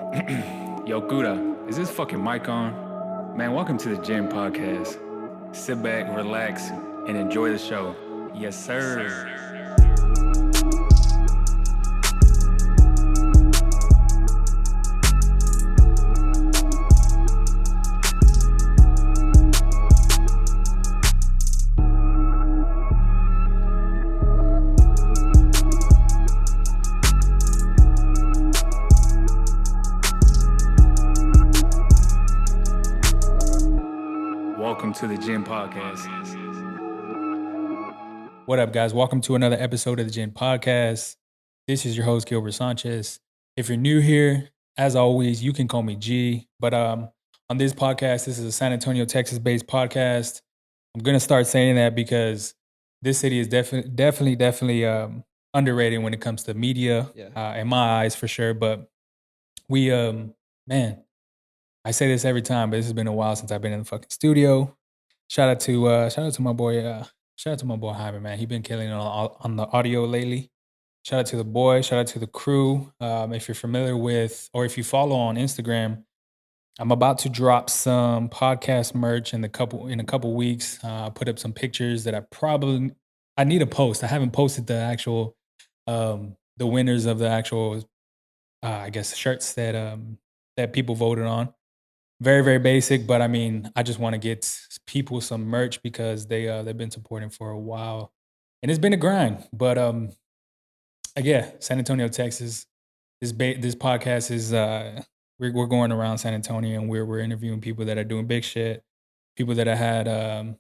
Yo, Guda, is this fucking mic on? Man, welcome to the GINN podcast. Sit back, relax, and enjoy the show. Yes, sir. Welcome to the GINN podcast. What up, guys? Welcome to another episode of the GINN podcast. This is your host, Gilbert Sanchez. If you're new here, as always, you can call me G. But on this podcast, this is a San Antonio, Texas-based podcast. I'm gonna start saying that because this city is definitely underrated when it comes to media, in my eyes for sure. But we, man, I say this every time, but this has been a while since I've been in the fucking studio. Shout out to my boy. Shout out to my boy Hyman, man. He been killing it on the audio lately. Shout out to the boy. Shout out to the crew. If you're familiar with, or if you follow on Instagram, I'm about to drop some podcast merch in a couple weeks. Put up some pictures that I need to post. I haven't posted the actual the winners of the actual I guess shirts that people voted on. Very, very basic, but I mean, I just want to get people some merch because they've been supporting for a while, and it's been a grind. But yeah, San Antonio, Texas. This podcast is we're going around San Antonio and we're interviewing people that are doing big shit, people that have had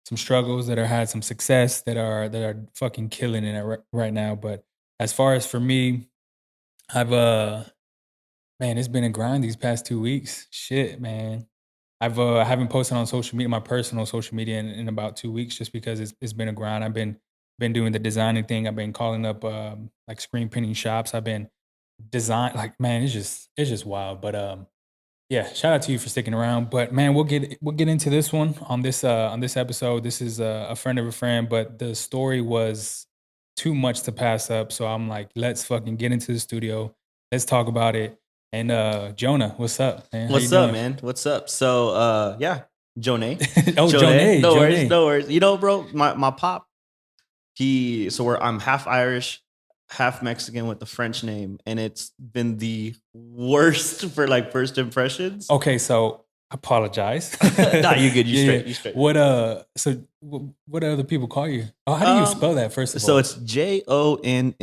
some struggles, that are had some success, that are fucking killing it right now. But as far as for me, I've man, it's been a grind these past 2 weeks. Shit, man. I haven't posted on social media, my personal social media, in about 2 weeks, just because it's been a grind. I've been doing the designing thing. I've been calling up like screen printing shops. I've been like, man, it's just wild. But yeah, shout out to you for sticking around. But man, we'll get into this one on this episode. This is a friend of a friend, but the story was too much to pass up. So I'm like, let's fucking get into the studio. Let's talk about it. And Jonah, what's up, man? How you What's up, doing? man? What's up? So yeah, Jonnè. Oh, Jonnè. No Jonnè. worries. You know, bro, my pop, I'm half Irish, half Mexican with the French name, and it's been the worst for like first impressions. Okay, so apologize. Nah, you good. You straight. What what do other people call you? Oh, how do you spell that first of all? So it's Jonne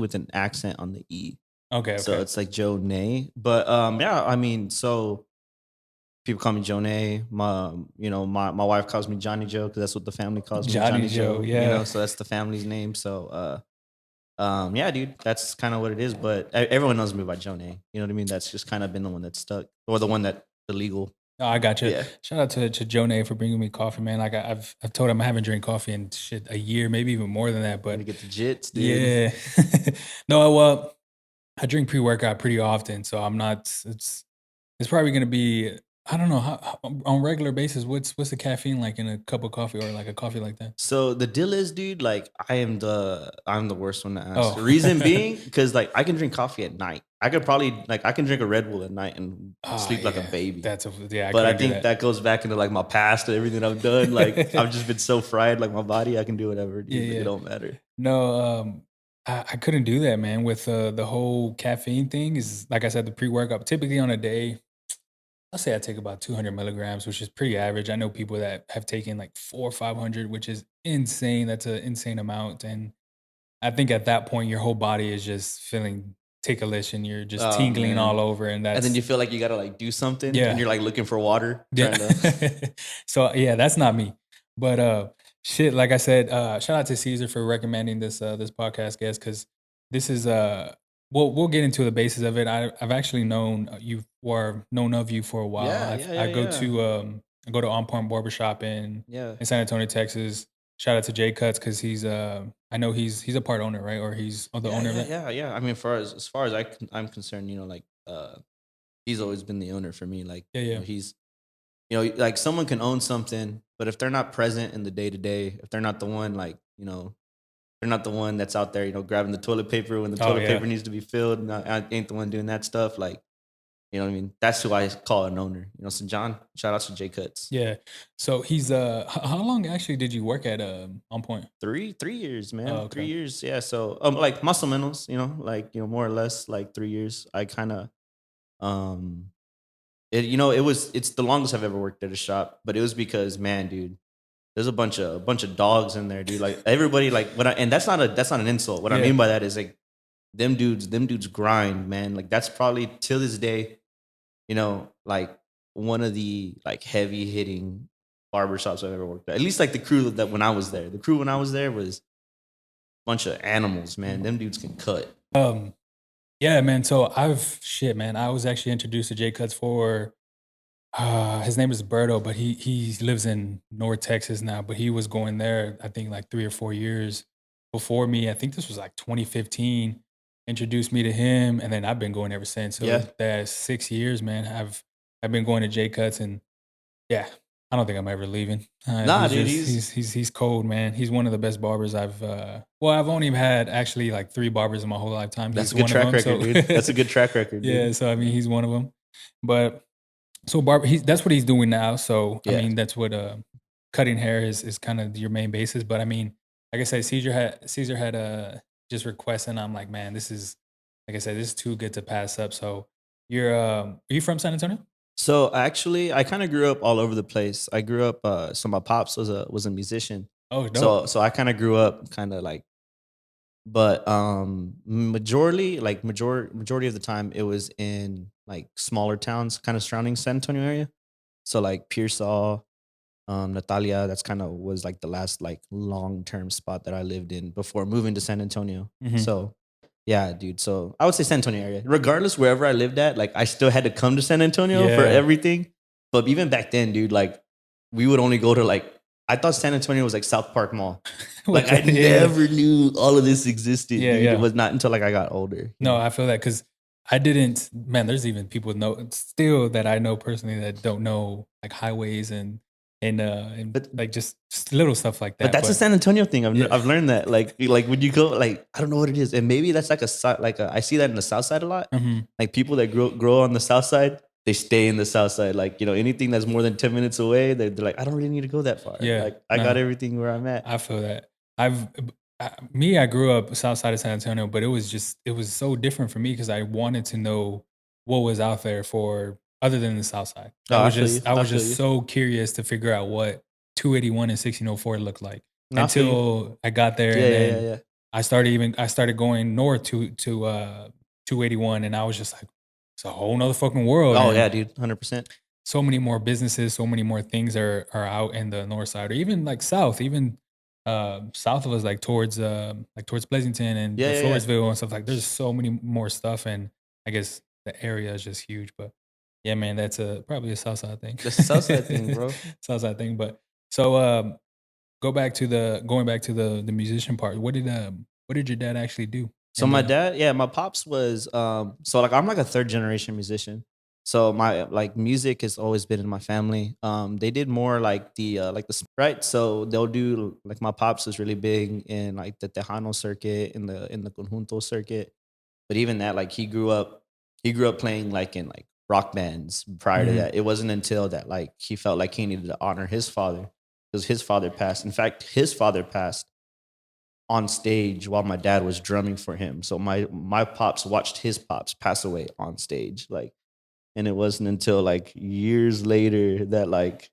with an accent on the E. Okay. So it's like Jonnè. But yeah, I mean, so people call me Jonnè. My wife calls me Johnny Joe because that's what the family calls me. Johnny Joe, yeah. You know, so that's the family's name. So yeah, dude, that's kind of what it is. But everyone knows me by Jonnè. You know what I mean? That's just kind of been the one that stuck, or the one that illegal. Oh, I got you. Yeah. Shout out to Jonnè for bringing me coffee, man. Like I've told him I haven't drank coffee in shit a year, maybe even more than that. But to get the jits, dude. Yeah. No, well, I drink pre-workout pretty often, so I'm not. It's probably gonna be. I don't know how on regular basis. What's the caffeine like in a cup of coffee or like a coffee like that? So the deal is, dude, like I'm the worst one to ask. Oh. The reason being, because like I can drink coffee at night. I could probably I can drink a Red Bull at night and sleep like a baby. But I think that goes back into like my past and everything I've done. Like I've just been so fried, like my body, I can do whatever. Dude, Yeah. It don't matter. No, I couldn't do that, man. With the whole caffeine thing is like I said, the pre-workout. Typically on a day, I'll say I take about 200 milligrams, which is pretty average. I know people that have taken like 400 or 500, which is insane. That's an insane amount. And I think at that point, your whole body is just feeling ticklish and you're just tingling all over. And then you feel like you gotta like do something. Yeah. And you're like looking for water. Yeah. So yeah, that's not me. But shit, like I said, shout out to Caesar for recommending this podcast guest, because this is we'll get into the basis of it. I've actually known of you for a while. I go to On Point Barbershop in San Antonio, Texas. Shout out to Jay Cuts because he's I know he's a part owner, right? Or he's the owner of it. Yeah. I mean, as far as I'm concerned, you know, like he's always been the owner for me. Like you know, he's, you know, like someone can own something, but if they're not present in the day to day, if they're not the one, like, you know, they're not the one that's out there, you know, grabbing the toilet paper when the toilet paper needs to be filled. I ain't the one doing that stuff. Like, You know what I mean? That's who I call an owner. You know, so John, shout out to Jay Cuts. Yeah. So he's how long actually did you work at On Point? 3 years, man. Oh, okay. 3 years. Yeah. So like muscle minerals, you know, like, you know, more or less like 3 years. I kind of it, you know, it's the longest I've ever worked at a shop, but it was because, man, dude, there's a bunch of dogs in there, dude. Like everybody, like and that's not an insult. What I Yeah. mean by that is like them dudes grind, man. Like that's probably till this day, you know, like one of the like heavy hitting barbershops I've ever worked at. At least like the crew that when I was there. The crew when I was there was a bunch of animals, man. Them dudes can cut. Yeah, man. So man. I was actually introduced to J Cuts for his name is Berto, but he lives in North Texas now. But he was going there, I think, like 3 or 4 years before me. I think this was like 2015. Introduced me to him, and then I've been going ever since. So Yeah. that's 6 years, man. I've been going to J Cuts, and yeah, I don't think I'm ever leaving. Nah, dude, He's cold, man. He's one of the best barbers I've. I've only had actually like 3 barbers in my whole lifetime. that's He's a good one track of them. record, So dude. That's a good track record, dude. yeah, so I mean, he's one of them. But so that's what he's doing now. So I Yeah. mean, that's what cutting hair is kind of your main basis. But I mean, like I said, Caesar had just requests, and I'm like, man, this is like I said, this is too good to pass up. So are you from San Antonio? So actually, I kind of grew up all over the place. I grew up. So my pops was a musician. Oh, dope. So I kind of grew up kind of like, but majority of the time it was in like smaller towns, kind of surrounding San Antonio area. So like Pearsall, Natalia. That's kind of was like the last like long term spot that I lived in before moving to San Antonio. Mhm. So yeah, dude. So I would say San Antonio area. Regardless, wherever I lived at, like I still had to come to San Antonio for Yeah. everything. But even back then, dude, like we would only go to like I thought San Antonio was like South Park Mall. Like I Yeah. never knew all of this existed, Yeah, dude. yeah. It was not until like I got older. you No, know? I feel that because I didn't. Man, there's even people still that I know personally that don't know like highways and But- like just little stuff like that. But that's a San Antonio thing. Yeah. I've learned that. Like when you go, like I don't know what it is, and maybe that's like I see that in the South Side a lot. Mhm. Like people that grow on the South Side, they stay in the South Side. Like, you know, anything that's more than 10 minutes away, they're like, I don't really need to go that far. Yeah, Like I got everything where I'm at. I feel that. I grew up south side of San Antonio, but it was so different for me because I wanted to know what was out there for other than the south side. Oh, I feel you. I I was feel just you. so curious to figure out what 281 and 1604 looked like No, I feel you. until I got there, Yeah, and yeah, then yeah, yeah. I started going north to 281, and I was just like, it's a whole nother fucking world. Oh and yeah, dude, 100%. so many more businesses, so many more things are out in the north side, or even like south, even south of us, like towards Pleasanton and Yeah, yeah, yeah. Floresville and stuff. Like, there's so many more stuff, and I guess the area is just huge. But yeah, man, that's probably a south side thing. That's a South Side thing, bro. South side thing. But so going back to the musician part. What did your dad actually do? So And, my dad, yeah, my pops was so like I'm like a third generation musician. So my like music has always been in my family. They did more like right. So they'll do like my pops was really big in like the Tejano circuit in the conjunto circuit. But even that, like he grew up playing like in like rock bands prior to Mhm. that. It wasn't until that like he felt like he needed to honor his father because his father passed. In fact, his father passed on stage while my dad was drumming for him. So my pops watched his pops pass away on stage. Like, and it wasn't until like years later that like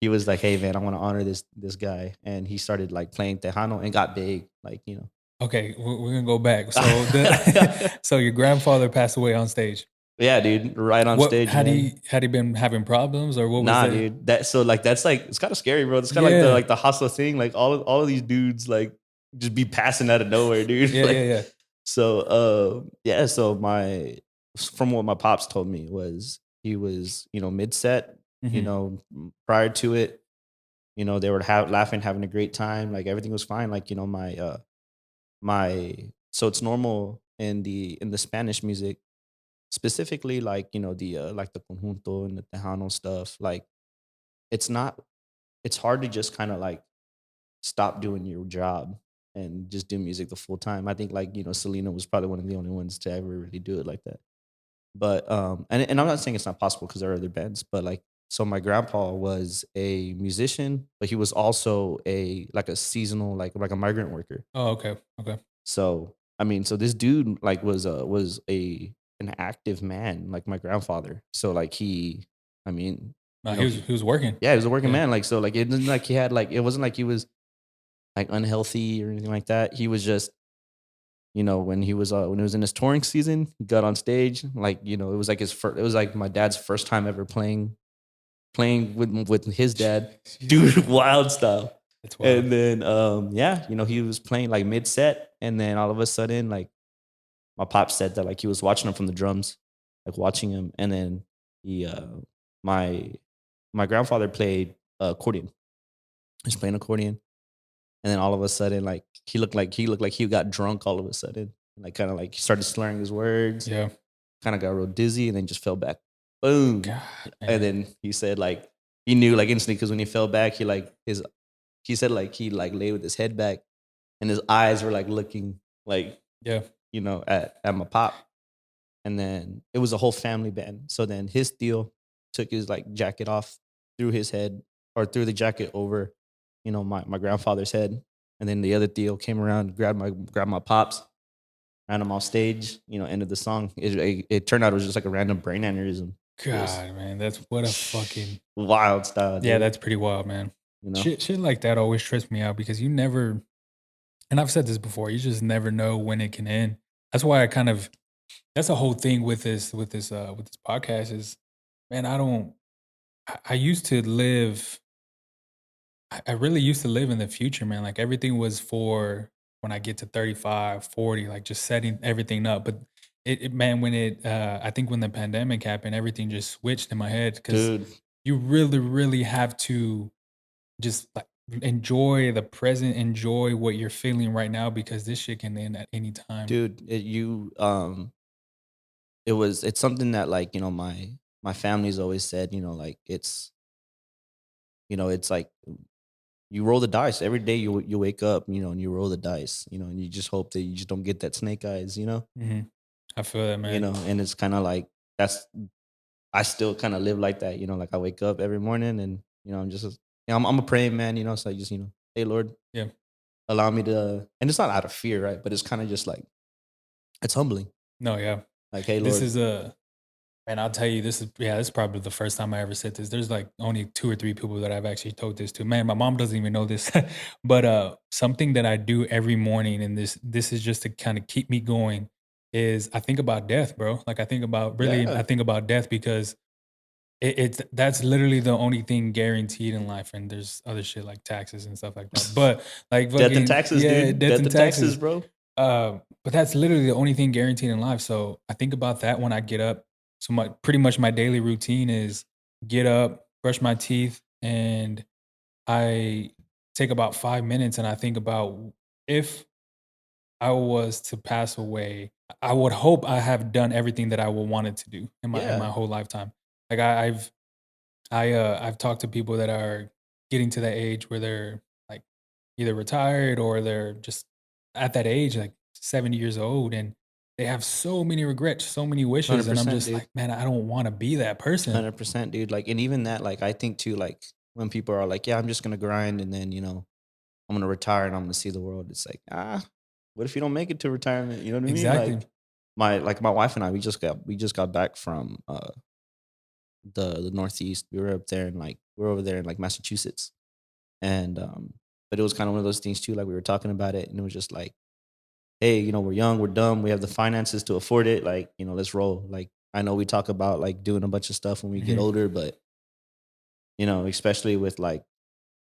he was like, "Hey man, I want to honor this guy," and he started like playing Tejano and got big. Like, you know. Okay, we're gonna go back. So so your grandfather passed away on stage. Yeah, dude, right on What stage. had Man. he been having problems, or what was Nah, it? dude. That's like it's kind of scary, bro. It's kind of Yeah. like the hustler thing. Like all of these dudes like just be passing out of nowhere, dude. Yeah, Like, yeah. So yeah, so from what my pops told me was he was, you know, mid set, you Mhm. know, prior to it, you know, they were laughing, having a great time, like everything was fine. Like, you know, my so it's normal in the Spanish music, specifically like, you know, the conjunto and the Tejano stuff, like it's not it's hard to just kind of like stop doing your job and just do music the full time. I think like, you know, Selena was probably one of the only ones to ever really do it like that. But and I'm not saying it's not possible because there are other bands, but like so my grandpa was a musician, but he was also a seasonal like a migrant worker. Oh, okay. Okay. So I mean, so this dude like was a an active man like my grandfather. So like I mean, No, he was working. yeah, he was a working Yeah. man. Like so like it didn't like he had like it wasn't like he was like unhealthy or anything like that. He was just when he was in his touring season, he got on stage like it was like it was like my dad's first time ever playing with his dad, dude, wild style. It's wild. And then yeah, he was playing like mid set, and then all of a sudden like my pop said that like he was watching him from the drums, like watching him, and then he my my grandfather played accordion. He's playing accordion, and then all of a sudden like he looked like he got drunk all of a sudden, like kind of like he started slurring his words, Yeah. kind of got real dizzy, and then just fell back. Boom. God, And then he said like he knew like instantly because when he fell back, he said like he like lay with his head back and his eyes were like looking like yeah. at my pop. And then it was a whole family band. So then his tío took his like jacket off, threw his head or threw the jacket over, my grandfather's head. And then the other tío came around, grabbed my pops, ran him off stage, ended the song. It turned out it was just like a random brain aneurysm. God, man, that's what a fucking wild style. Yeah, Dude. that's pretty wild, man. Shit like that always trips me out because you never, and I've said this before, you just never know when it can end. That's why that's the whole thing with this podcast is, man, I used to live, I really used to live in the future, man. Like everything was for when I get to 35, 40, like just setting everything up. But man, I think when the pandemic happened, everything just switched in my head because Dude, you really, really have to just like enjoy the present, enjoy what you're feeling right now because this shit can end at any time. dude, it's something that like, my family's always said, like it's like you roll the dice every day. You wake up, and you roll the dice, and you just hope that you just don't get that snake eyes, Mm-hmm. I feel that, man. And it's kind of like I still kind of live like that, like I wake up every morning and I'm just I'm a praying man, so I just hey Lord, Yeah. allow me to, and it's not out of fear, right? But it's kind of just like it's humbling. No, yeah. Like, hey Lord, This is man, I'll tell you, this is probably the first time I ever said this. There's like only 2 or 3 people that I've actually told this to. Man, my mom doesn't even know this. But something that I do every morning, and this is just to kind of keep me going, is I think about death, bro. Like I think about Yeah. I think about death because that's literally the only thing guaranteed in life, and there's other shit like taxes and stuff like that. But like death and fucking taxes, yeah, dude. death and taxes, bro. But that's literally the only thing guaranteed in life. So I think about that when I get up. So pretty much my daily routine is get up, brush my teeth, and I take about 5 minutes and I think about if I was to pass away, I would hope I have done everything that I would wanted to do in my Yeah. whole lifetime. Like I've talked to people that are getting to that age where they're like either retired or they're just at that age, like 70 years old, and they have so many regrets, so many wishes. And I'm 100%, just dude. like, man, I don't want to be that person. 100%, dude. Like, and even that, like, I think too, like, when people are like, yeah, I'm just gonna grind and then, I'm gonna retire and I'm gonna see the world. It's like, what if you don't make it to retirement? You know what I mean? Exactly. Like my wife and I, we just got back from the Northeast. We were up there and like we're over there in like Massachusetts. And but it was kind of one of those things too, like we were talking about it, and it was just like, hey, we're young, we're dumb, we have the finances to afford it, like, let's roll. Like I know we talk about like doing a bunch of stuff when we get Mhm. older, but especially with like,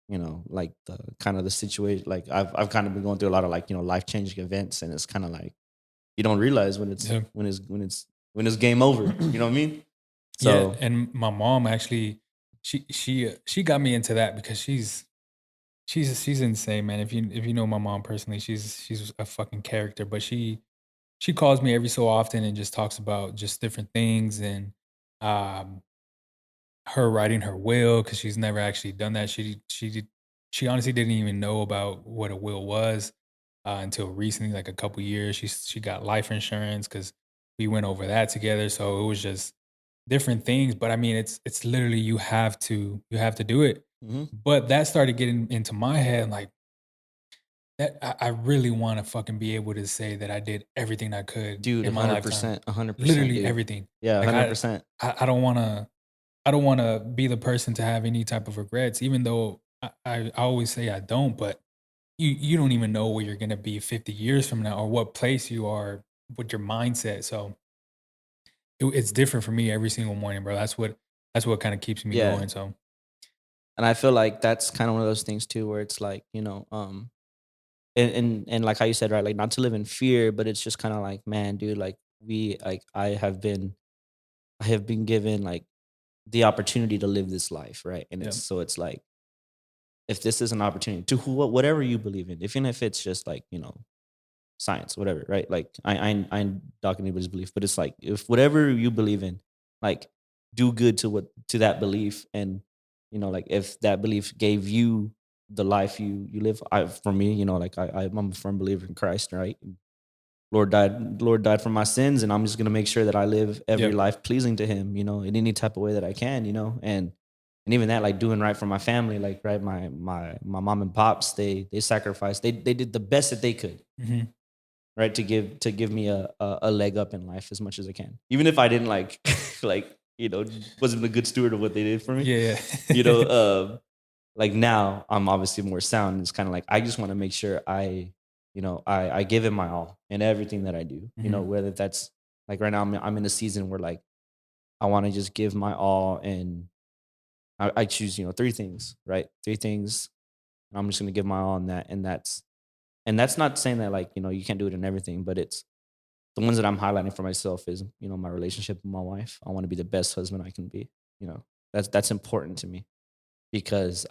like the kind of the situation, like I've kind of been going through a lot of like, life changing events, and it's kind of like you don't realize when it's Yeah. when it's game over. You know what I mean? So Yeah, and my mom actually, she got me into that because she's insane, man. If you know my mom personally, she's a fucking character. But she calls me every so often and just talks about just different things and um her writing her will because she's never actually done that. She honestly didn't even know about what a will was until recently, like a couple years. She got life insurance because we went over that together. So it was just different things. But I mean, it's literally you have to do it. Mm-hmm. But that started getting into my head, like that I really want to fucking be able to say that I did everything I could Dude, in my lifetime. 100%, 100%, Literally dude. everything. Yeah, Like 100%. I don't wanna I don't wanna be the person to have any type of regrets, even though I always say I don't, but you don't even know where you're gonna be 50 years from now or what place you are with your mindset. So it's different for me every single morning, bro. That's what kind of keeps me Yeah. going. So And I feel like that's kind of one of those things too, where it's like, and like how you said, right, like not to live in fear, but it's just kind of like, man, dude, like I have been given like the opportunity to live this life, right? And yeah. it's like, if this is an opportunity to whatever you believe in, even if it's just like, science, whatever, right? Like I ain't docking anybody's belief, but it's like, if whatever you believe in, like do good to that belief. And like if that belief gave you the life you live, for me, like I'm a firm believer in Christ, right? Lord died for my sins, and I'm just gonna make sure that I live every Yep. life pleasing to Him, in any type of way that I can, and even that, like doing right for my family, like right, my mom and pops, they sacrificed, they did the best that they could, Hmm. right, to give me a leg up in life as much as I can, even if I didn't like like wasn't a good steward of what they did for me, Yeah. you Yeah. know. Like now I'm obviously more sound. It's kind of like I just want to make sure I give it my all in everything that I do. Mhm. Whether that's like right now I'm in a season where like I want to just give my all, and I choose three things, right? Three things. And I'm just gonna give my all in that, and that's not saying that like you can't do it in everything, but it's the ones that I'm highlighting for myself is my relationship with my wife. I want to be the best husband I can be. That's important to me because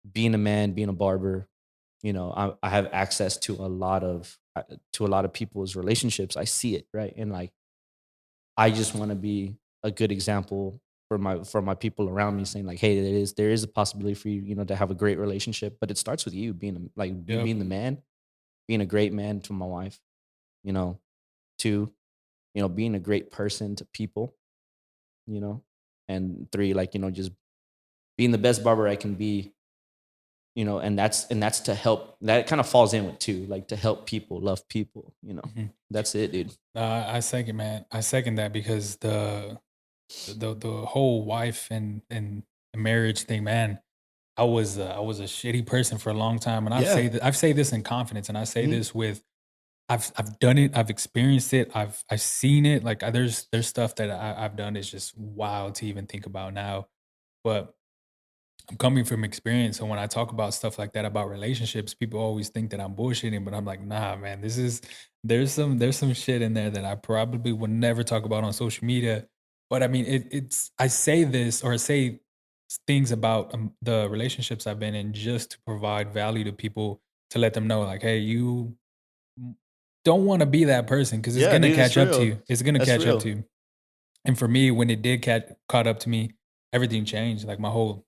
being a man, being a barber, I have access to a lot of people's relationships. I see it, right? And like I just want to be a good example for my people around me, saying like, hey, there is a possibility for you, to have a great relationship, but it starts with you being you Yep. being the man, being a great man to my wife, you know, two, being a great person to people, you know, and three, like, just being the best barber I can be, and that's to help. That kind of falls in with two, like to help people, love people. Mhm. That's it, dude. I second, man. I second that because the whole wife and marriage thing, man. I was a shitty person for a long time, and Yeah. I've say this in confidence, and I say Mhm. this with I've done it, I've experienced it, I've seen it. Like there's stuff that I've done is just wild to even think about now, but I'm coming from experience. So when I talk about stuff like that about relationships, people always think that I'm bullshitting, but I'm like, nah, man, there's some shit in there that I probably would never talk about on social media. But I mean, it's I say this or I say things about the relationships I've been in just to provide value to people to let them know, like, hey, you don't want to be that person because it's Yeah, gonna dude, it's catch up to real. you. It's gonna That's catch up to real. you. And for me, when it did caught up to me, everything changed. Like my whole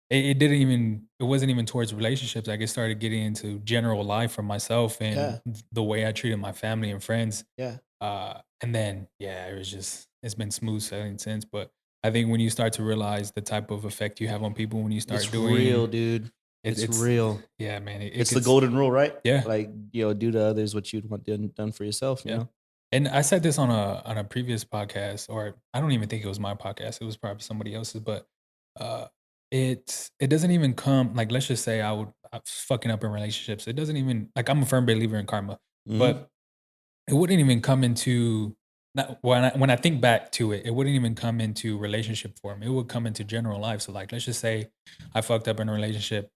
it wasn't even towards relationships. Like it started getting into general life for myself and Yeah, the way I treated my family and friends. yeah. And then yeah, it's been smooth sailing since. But I think when you start to realize the type of effect you have on people when you start It's real, doing dude. it, It's it's real. yeah, man, it It's the gets golden rule, right? yeah, Like, do to others what you'd want done for yourself, yeah. And I said this on a previous podcast, or I don't even think it was my podcast. It was probably somebody else's, but uh, it doesn't even come like let's just say I was fucking up in relationships. It doesn't even like I'm a firm believer in karma, Mhm. but it wouldn't even come into not, when I think back to it, it wouldn't even come into relationship form. It would come into general life. So like let's just say I fucked up in a relationship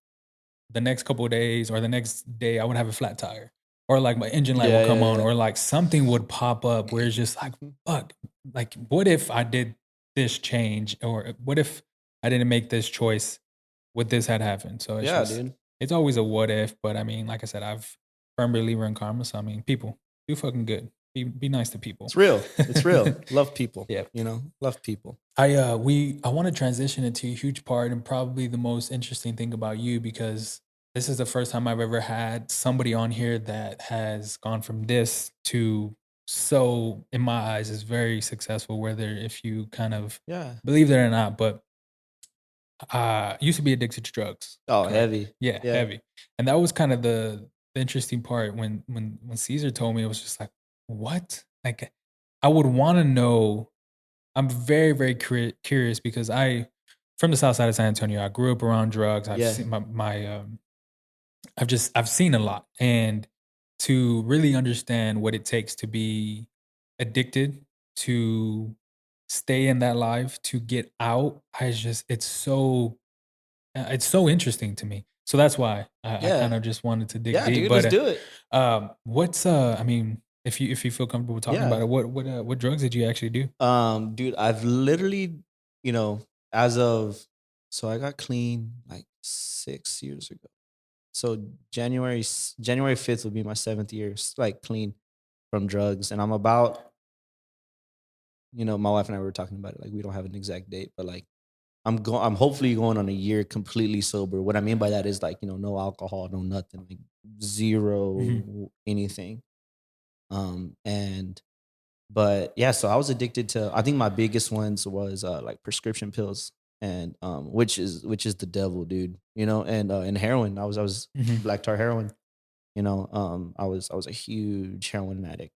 the next couple of days or the next day I would have a flat tire or like my engine light will Yeah, come yeah, on yeah. or like something would pop up where it's just like Mhm. fuck, like what if I did this change or what if I didn't make this choice, would this had happened? So Yeah, dude. it's always a what if, but I mean like I said, I've firm believer in karma. So I mean people do fucking good, be nice to people. It's real. It's real. Love people, Yeah. Love people. I want to transition into a huge part and probably the most interesting thing about you because this is the first time I've ever had somebody on here that has gone from this to so in my eyes is very successful, whether if you kind of Yeah. believe that or not. But used to be addicted to drugs. Oh, Correct. heavy. Yeah, Yeah. heavy. And that was kind of the interesting part when Caesar told me. It was just like, what? Like, I would want to know. I'm very, very curious because from the south side of San Antonio, I grew up around drugs. I've Yeah. seen I've seen a lot. And to really understand what it takes to be addicted, to stay in that life, to get out, it's so interesting to me. So that's why I Yeah. kind of just wanted to dig Yeah, deep. dude, let's But do it. what's I mean, if you feel comfortable talking about Yeah. it, what drugs did you actually do? Dude, I've literally, you know, as of so I got clean like 6 years ago. So January 5th will be my 7th year, like clean from drugs. And I'm about, my wife and I were talking about it. Like we don't have an exact date, but like I'm hopefully going on a year completely sober. What I mean by that is like, no alcohol, no nothing, like Mhm. zero anything. And But yeah, so I was addicted to, I think my biggest ones was like prescription pills and which is the devil, dude. And heroin. I was Mhm. black tar heroin. I was a huge heroin addict.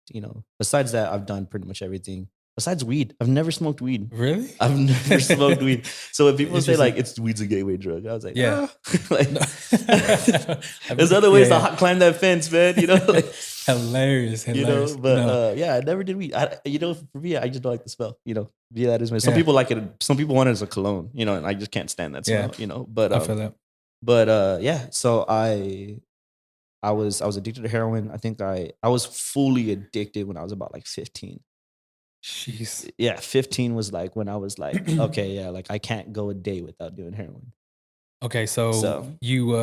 Besides that, I've done pretty much everything. Besides weed, I've never smoked weed. Really? I've never smoked weed. So when people say like Interesting. it's weed's a gateway drug, I was like, Yeah. like No. there's other Yeah, ways to yeah. climb that fence, man. Like Hilarious, hilarious. but No. yeah, I never did weed. For me, I just don't like the smell. Be that as well. Some Yeah. people like it. Some people want it as a cologne. And I just can't stand that Yeah. smell. But I feel that. yeah. So I was addicted to heroin. I think I was fully addicted when I was about like 15. Jeez. Yeah, 15 was like when I was like, okay, yeah, like I can't go a day without doing heroin. Okay, so So you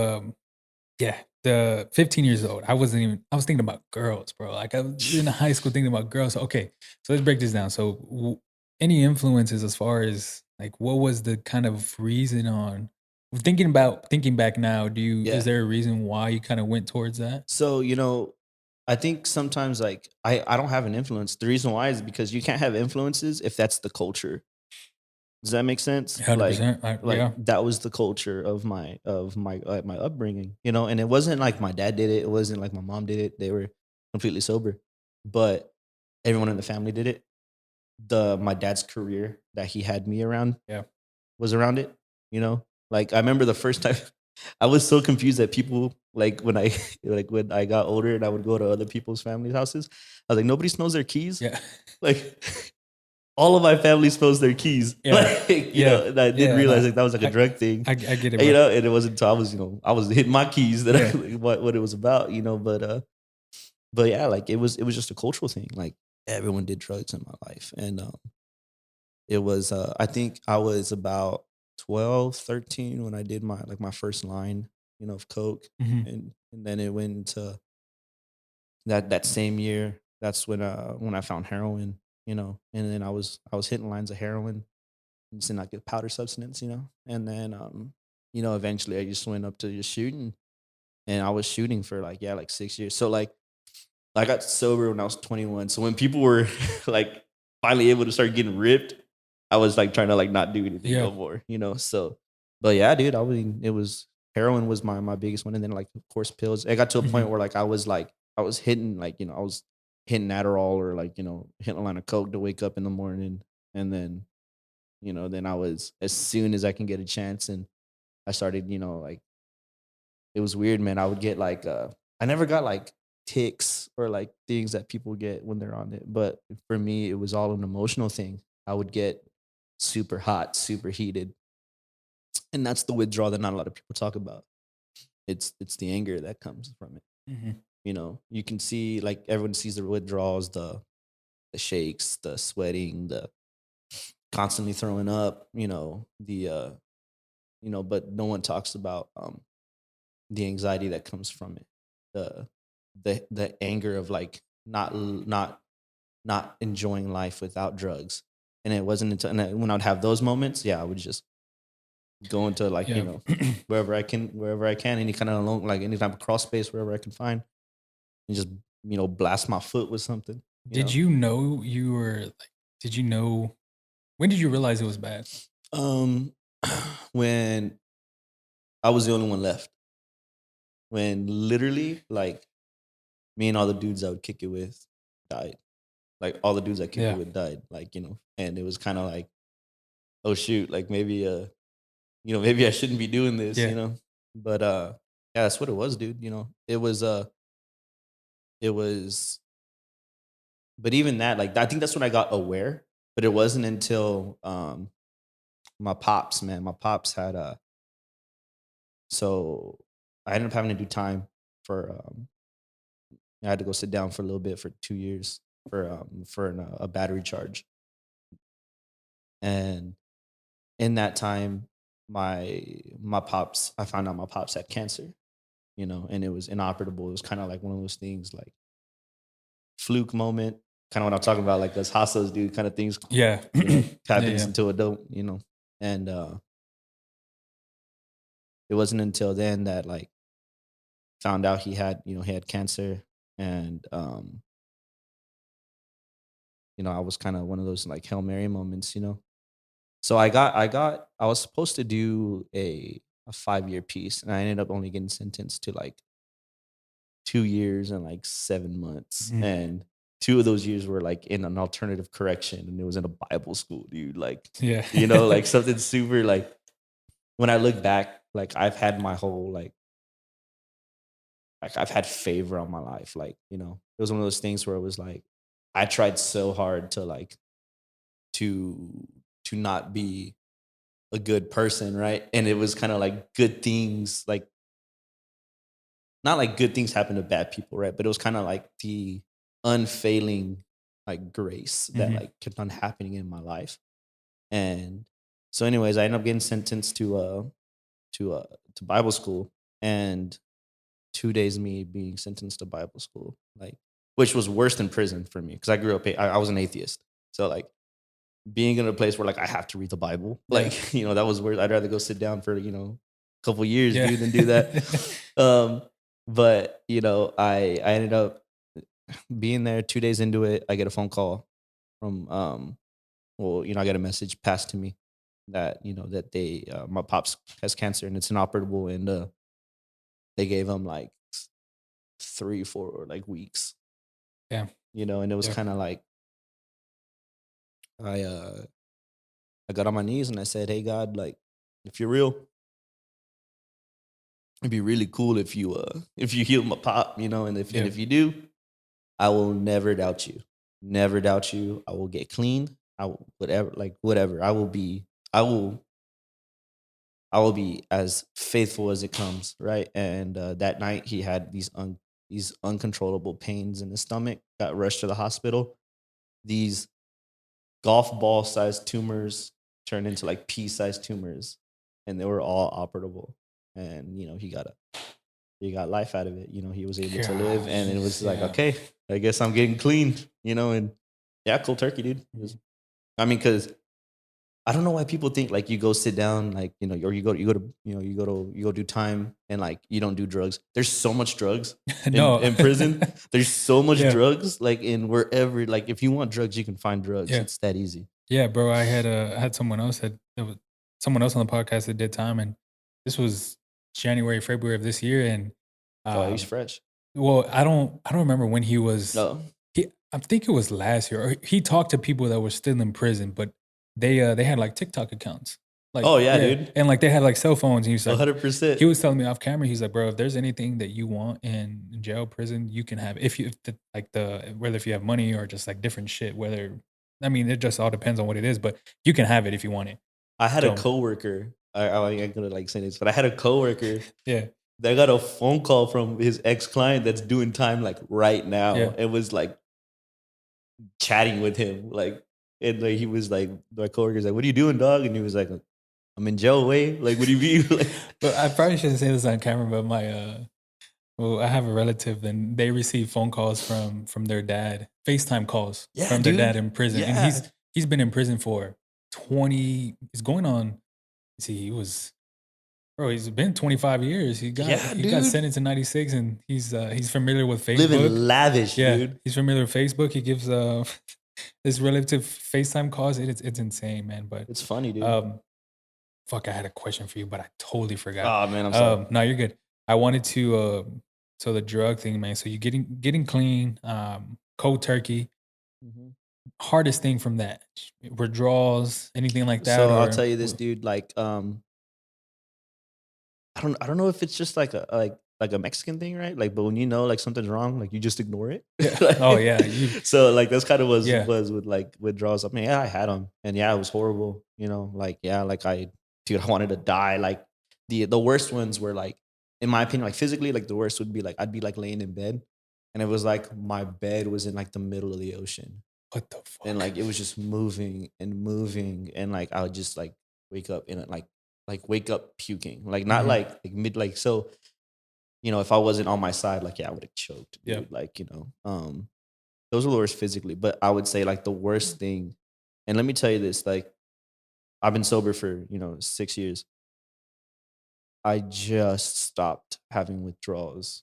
yeah, the 15 years old. I was thinking about girls, bro. Like I was in high school thinking about girls. So, okay, so let's break this down. So any influences as far as like what was the kind of reason on thinking back now, is yeah. there a reason why you kind of went towards that? So I think sometimes like I don't have an influence. The reason why is because you can't have influences if that's the culture. Does that make sense? Like 100%. Yeah. that was the culture of my upbringing, and it wasn't like my dad did it. It wasn't like my mom did it. They were completely sober, but everyone in the family did it. My dad's career that he had me around Yeah. was around it. Like I remember the first time I was so confused that people like when I like when I got older and I would go to other people's families' houses. I was like, nobody smells their keys. Yeah. Like all of my family smells their keys. Yeah. Like, Yeah. and I didn't Yeah. realize No, like that was like a drug thing. I get it, And, bro. and it wasn't until I was hitting my keys that Yeah. what it was about, but yeah, like it was just a cultural thing. Like everyone did drugs in my life. And it was I think I was about 12, 13 when I did my first line, of coke. Mhm. And then it went into that same year. That's when I found heroin, and then I was hitting lines of heroin, just in like a powder substance, and then eventually I just went up to just shooting, and I was shooting for like 6 years. So like I got sober when I was 21. So when people were like finally able to start getting ripped, I was like trying to like not do anything Yeah. no more. So, but yeah, dude, I mean, it was heroin was my biggest one, and then like of course pills. It got to a point Mhm. where like I was hitting I was hitting Adderall or like hitting a line of coke to wake up in the morning, and then I was as soon as I can get a chance, and I started like it was weird, man. I would get like I never got like ticks or like things that people get when they're on it. But for me, it was all an emotional thing. I would get super hot, super heated. And that's the withdrawal that not a lot of people talk about. It's the anger that comes from it. Mhm. You can see like everyone sees the withdrawals, the shakes, the sweating, the constantly throwing up, but no one talks about the anxiety that comes from it, the the anger of like not enjoying life without drugs. And it wasn't until when I'd have those moments, yeah, I would just go into like Yeah. wherever I can, any kind of alone, like any type of cross space, wherever I can find, and just blast my foot with something. Did you know you were like? Did you know? When did you realize it was bad? When I was the only one left. When literally, like, me and all the dudes I would kick it with died. Like, all the dudes I kicked it with died. Like, and it was kind of like, oh shoot, like maybe maybe I shouldn't be doing this, But yeah, that's what it was, dude. It was but even that, like, I think that's when I got aware. But it wasn't until my pops, man. My pops had so I ended up having to do time for I had to go sit down for a little bit for 2 years for a battery charge. And in that time, my pops, I found out my pops had cancer, and it was inoperable. It was kind of like one of those things, like fluke moment, kind of what I'm talking about, like those hustlers do kind of things. Yeah, happens until it don't, and it wasn't until then that, like, found out he had cancer. And I was kind of one of those, like, Hail Mary moments. So I was supposed to do a 5-year piece, and I ended up only getting sentenced to like 2 years and like 7 months. And 2 of those years were like in an alternative correction, and it was in a Bible school, dude. Like, like something super, like, when I look back, like, I've had my whole, like I've had favor on my life. Like, it was one of those things where it was like, I tried so hard to, like, to not be a good person, right? And it was kind of like good things, like, not like good things happen to bad people, right? But it was kind of like the unfailing, like, grace that like kept on happening in my life. And so, anyways, I ended up getting sentenced to Bible school, and 2 days of me being sentenced to Bible school, like, which was worse than prison for me, because I grew up, I was an atheist, so, like, being in a place where, like, I have to read the Bible, like, that was where I'd rather go sit down for, a couple years, dude, than do that. But I ended up being there 2 days into it. I get a phone call from I get a message passed to me that that they my pops has cancer and it's inoperable, and they gave him like 3-4 like weeks. Yeah. And it was kind of like I got on my knees and I said, "Hey God, like, if you're real, it'd be really cool if you heal my pop, and if you do, I will never doubt you. Never doubt you. I will get clean. I will whatever. I will be as faithful as it comes, right?" And that night he had these uncontrollable pains in his stomach. Got rushed to the hospital. These golf ball sized tumors turned into like pea sized tumors, and they were all operable. And he got life out of it. He was able to live, and it was like, okay, I guess I'm getting clean. And yeah, cold turkey, dude. Because I don't know why people think like you go sit down, like, or you go do time, and like you don't do drugs. There's so much drugs in prison. There's so much drugs, like, in wherever, like, if you want drugs, you can find drugs. Yeah. It's that easy. Yeah, bro. I had someone else on the podcast that did time, and this was January, February of this year, and he's fresh. Well, I don't remember when he was. No. I think it was last year. Or he talked to people that were still in prison, but they had like TikTok accounts. Like, oh yeah, dude. And like they had like cell phones, and he was like, 100%. He was telling me off camera, he's like, bro, if there's anything that you want in jail, prison, you can have it. Whether if you have money or just like different shit, it just all depends on what it is, but you can have it if you want it. I had a coworker. I'm gonna like say this, but I had a coworker. That got a phone call from his ex-client that's doing time like right now, and was like chatting with him, like, and like he was like, my coworker's like, "What are you doing, dog?" And he was like, "I'm in jail, way." Like, what do you mean? Like, but I probably shouldn't say this on camera, but I have a relative, and they receive phone calls from their dad, FaceTime calls from their dad in prison, and he's been in prison for 20. He's going on. See, he was Bro, he's been 25 years. He got sentenced in 96, and he's familiar with Facebook. Living lavish, dude. He's familiar with Facebook. He gives this relative FaceTime calls. It's insane, man. But it's funny, dude. Fuck, I had a question for you, but I totally forgot. Oh man, I'm sorry. No, you're good. I wanted to so the drug thing, man. So you getting clean, cold turkey. Mm-hmm. Hardest thing from that, withdrawals, anything like that. So I'll tell you this, dude. Like, I don't know if it's just like a Mexican thing, right? Like, but when you know like something's wrong, like you just ignore it. Yeah. Like, oh yeah. So like that's kind of was with like withdrawals. I mean, yeah, I had them, and yeah, it was horrible. You know, like I wanted to die. Like the worst ones were like, in my opinion, like physically, like the worst would be like I'd be like laying in bed, and it was like my bed was in like the middle of the ocean. What the fuck? And like it was just moving, and like I would just like wake up in it, like wake up puking, like not like mid, like, so, you know, if I wasn't on my side, like, yeah, I would have choked, dude. Yeah. Like, you know, those were the worst physically, but I would say like the worst thing, and let me tell you this, like I've been sober for, you know, 6 years. I just stopped having withdrawals.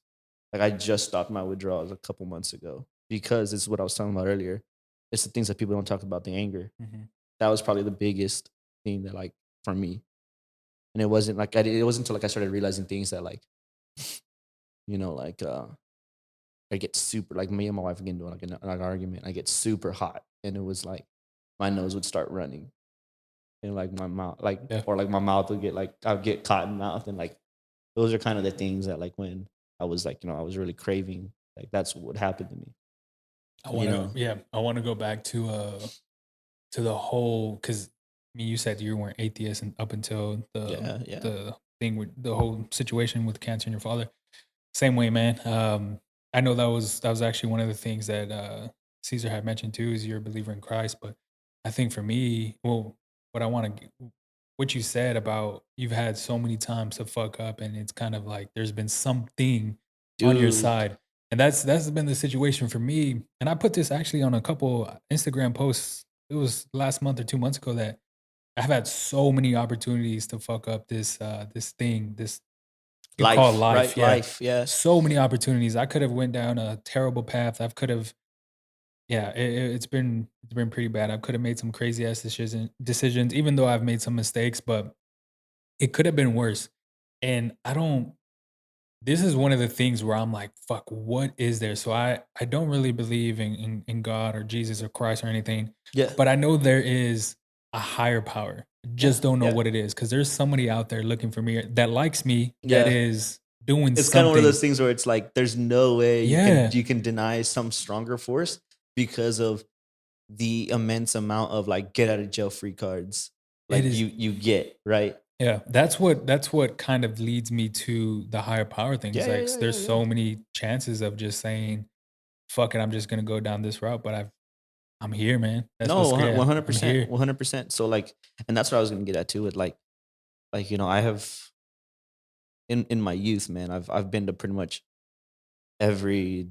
Like I just stopped my withdrawals a couple months ago, because this is what I was talking about earlier. It's the things that people don't talk about, the anger. Mm-hmm. That was probably the biggest thing that, like, for me. And it wasn't like it wasn't until like I started realizing things that, like, you know, like I get super, like me and my wife again doing like an argument. I get super hot, and it was like my nose would start running, and like my mouth, like, or like my mouth would get like I'd get cotton mouth, and like those are kind of the things that, like, when I was like, you know, I was really craving, like that's what happened to me. I want to go back to the whole, because I mean, you said you weren't atheist and up until the thing with the whole situation with cancer in your father. Same way, man. I know that was actually one of the things that Caesar had mentioned too, is you're a believer in Christ. But I think for me, well, what you said about you've had so many times to fuck up, and it's kind of like there's been something on your side. And that's been the situation for me. And I put this actually on a couple Instagram posts. It was last month or 2 months ago that I've had so many opportunities to fuck up this thing, this life, called life. Right? Yeah. Life, yeah. So many opportunities. I could have went down a terrible path. I could have, it's been pretty bad. I could have made some crazy ass decisions, even though I've made some mistakes, but it could have been worse. And this is one of the things where I'm like, fuck, what is there? So I don't really believe in God or Jesus or Christ or anything. Yeah. But I know there is a higher power. Just don't know what it is. Because there's somebody out there looking for me that likes me, that is doing something. It's kind of one of those things where it's like, there's no way you can deny some stronger force because of the immense amount of like get out of jail free cards like you get, right? Yeah, that's what kind of leads me to the higher power things. There's so many chances of just saying, "Fuck it, I'm just gonna go down this route." But I'm here, man. That's 100%, 100%. So like, and that's what I was gonna get at too. With like you know, I have in my youth, man, I've been to pretty much every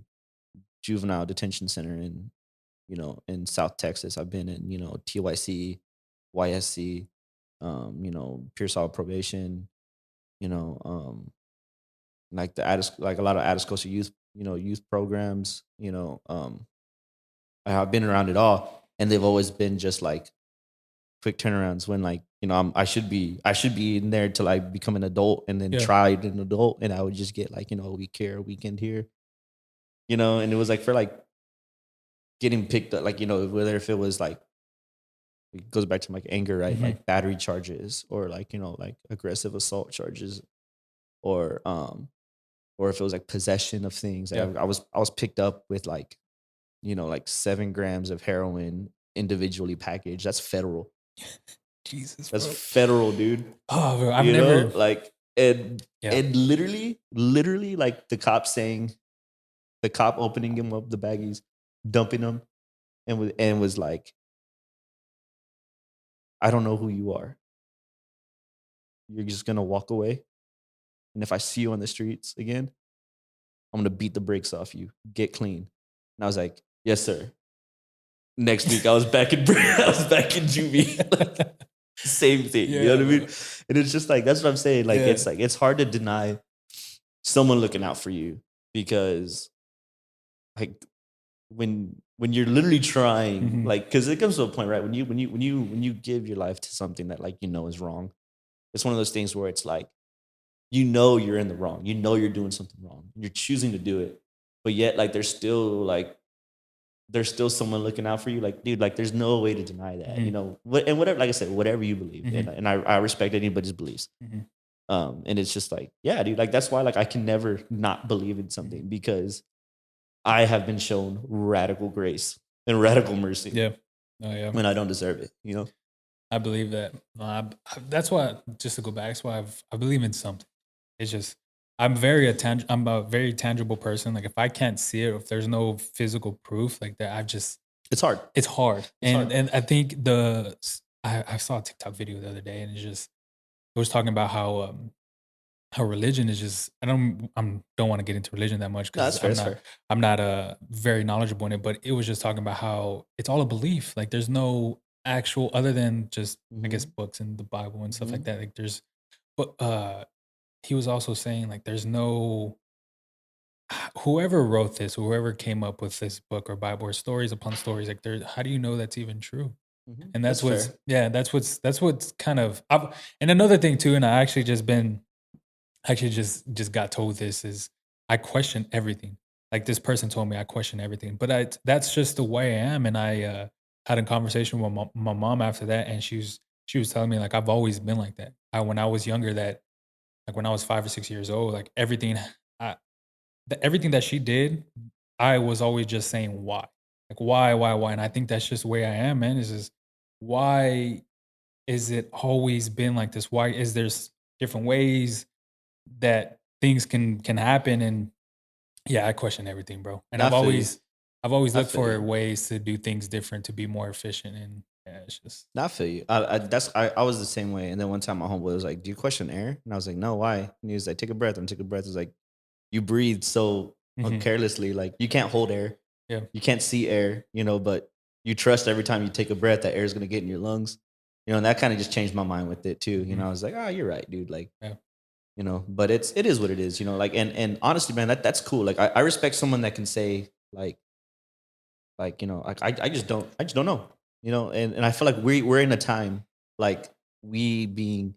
juvenile detention center in, you know, in South Texas. I've been in, you know, TYC, YSC. You know, pure solid probation, you know, like like a lot of Atascosa youth, you know, youth programs, you know, I've been around it all, and they've always been just like quick turnarounds when, like, you know, I should be in there till I become an adult, and then try an adult, and I would just get like, you know, a week here, a weekend here, you know, and it was like for like getting picked up, like, you know, whether if it was like, it goes back to like anger, right? Mm-hmm. Like battery charges, or like, you know, like aggressive assault charges, or if it was like possession of things. Like I was picked up with like, you know, like 7 grams of heroin individually packaged. That's federal. Jesus, that's federal, dude. Oh, bro, I've never like and literally like the cop opening him up, the baggies, dumping them, and was like, I don't know who you are. You're just going to walk away. And if I see you on the streets again, I'm going to beat the brakes off you. Get clean. And I was like, yes, sir. Next week, I was back in juvie. Same thing. Yeah, you know what I mean? bro. And it's just like, that's what I'm saying. Like, Yeah. it's hard to deny someone looking out for you, because like when you're literally trying, Mhm. like, because it comes to a point, right? When you give your life to something that, like, is wrong, it's one of those things where it's like, you're in the wrong, you're doing something wrong, you're choosing to do it, but yet, like, there's still someone looking out for you. Like, dude, like, there's no way to deny that. Mhm. And whatever, like I said, whatever you believe, Mhm. and I respect anybody's beliefs. Mhm. And it's just like, yeah, dude, like, that's why, like, I can never not believe in something, because I have been shown radical grace and radical mercy. Yeah. Oh yeah. When I don't deserve it, I believe that. That's why. Just to go back, that's why I believe in something. It's just I'm I'm a very tangible person. Like if I can't see it, if there's no physical proof like that, It's hard. it's hard. It's hard. And I think I saw a TikTok video the other day, and it was talking about how religion is just don't want to get into religion that much No, that's because fair. That's fair. I'm not very knowledgeable in it, but it was just talking about how it's all a belief. Like there's no actual other than just I guess Mhm. books and the Bible and stuff like Mhm. that. Like there's but he was also saying like there's no whoever wrote this, whoever came up with this book or Bible or stories upon stories, like there how do you know that's even true? Mhm. And That's fair. that's what's kind of and another thing too, and I actually just got told this is I question everything. Like this person told me I question everything, but that's just the way I am. And I had a conversation with my mom after that, and she was telling me like I've always been like that. When I was younger, that like when I was 5 or 6 years old, like I, everything that she did, I was always just saying why, like why, and I think that's just the way I am, man. Is just why is it always been like this? Why is there's different ways that things can happen? And yeah, I question everything, bro. And I feel you. I've always I looked feel for you. ways to do things different to be more efficient. And yeah, it's just I feel you. I was the same way. And then one time my homeboy was like, "Do you question air?" And I was like, "No, why?" And he was like, "Take a breath." And take a breath. It's like, you breathe so Mhm. carelessly, like you can't hold air, Yeah. you can't see air, but you trust every time you take a breath that air is gonna get in your lungs. And that kind of just changed my mind with it too. Mhm. I was like, "Oh, you're right, dude." Like, Yeah. but it is what it is. Like, and honestly, man, that's cool. Like, I respect someone that can say like, I just don't know. And I feel like we're in a time, like, we being,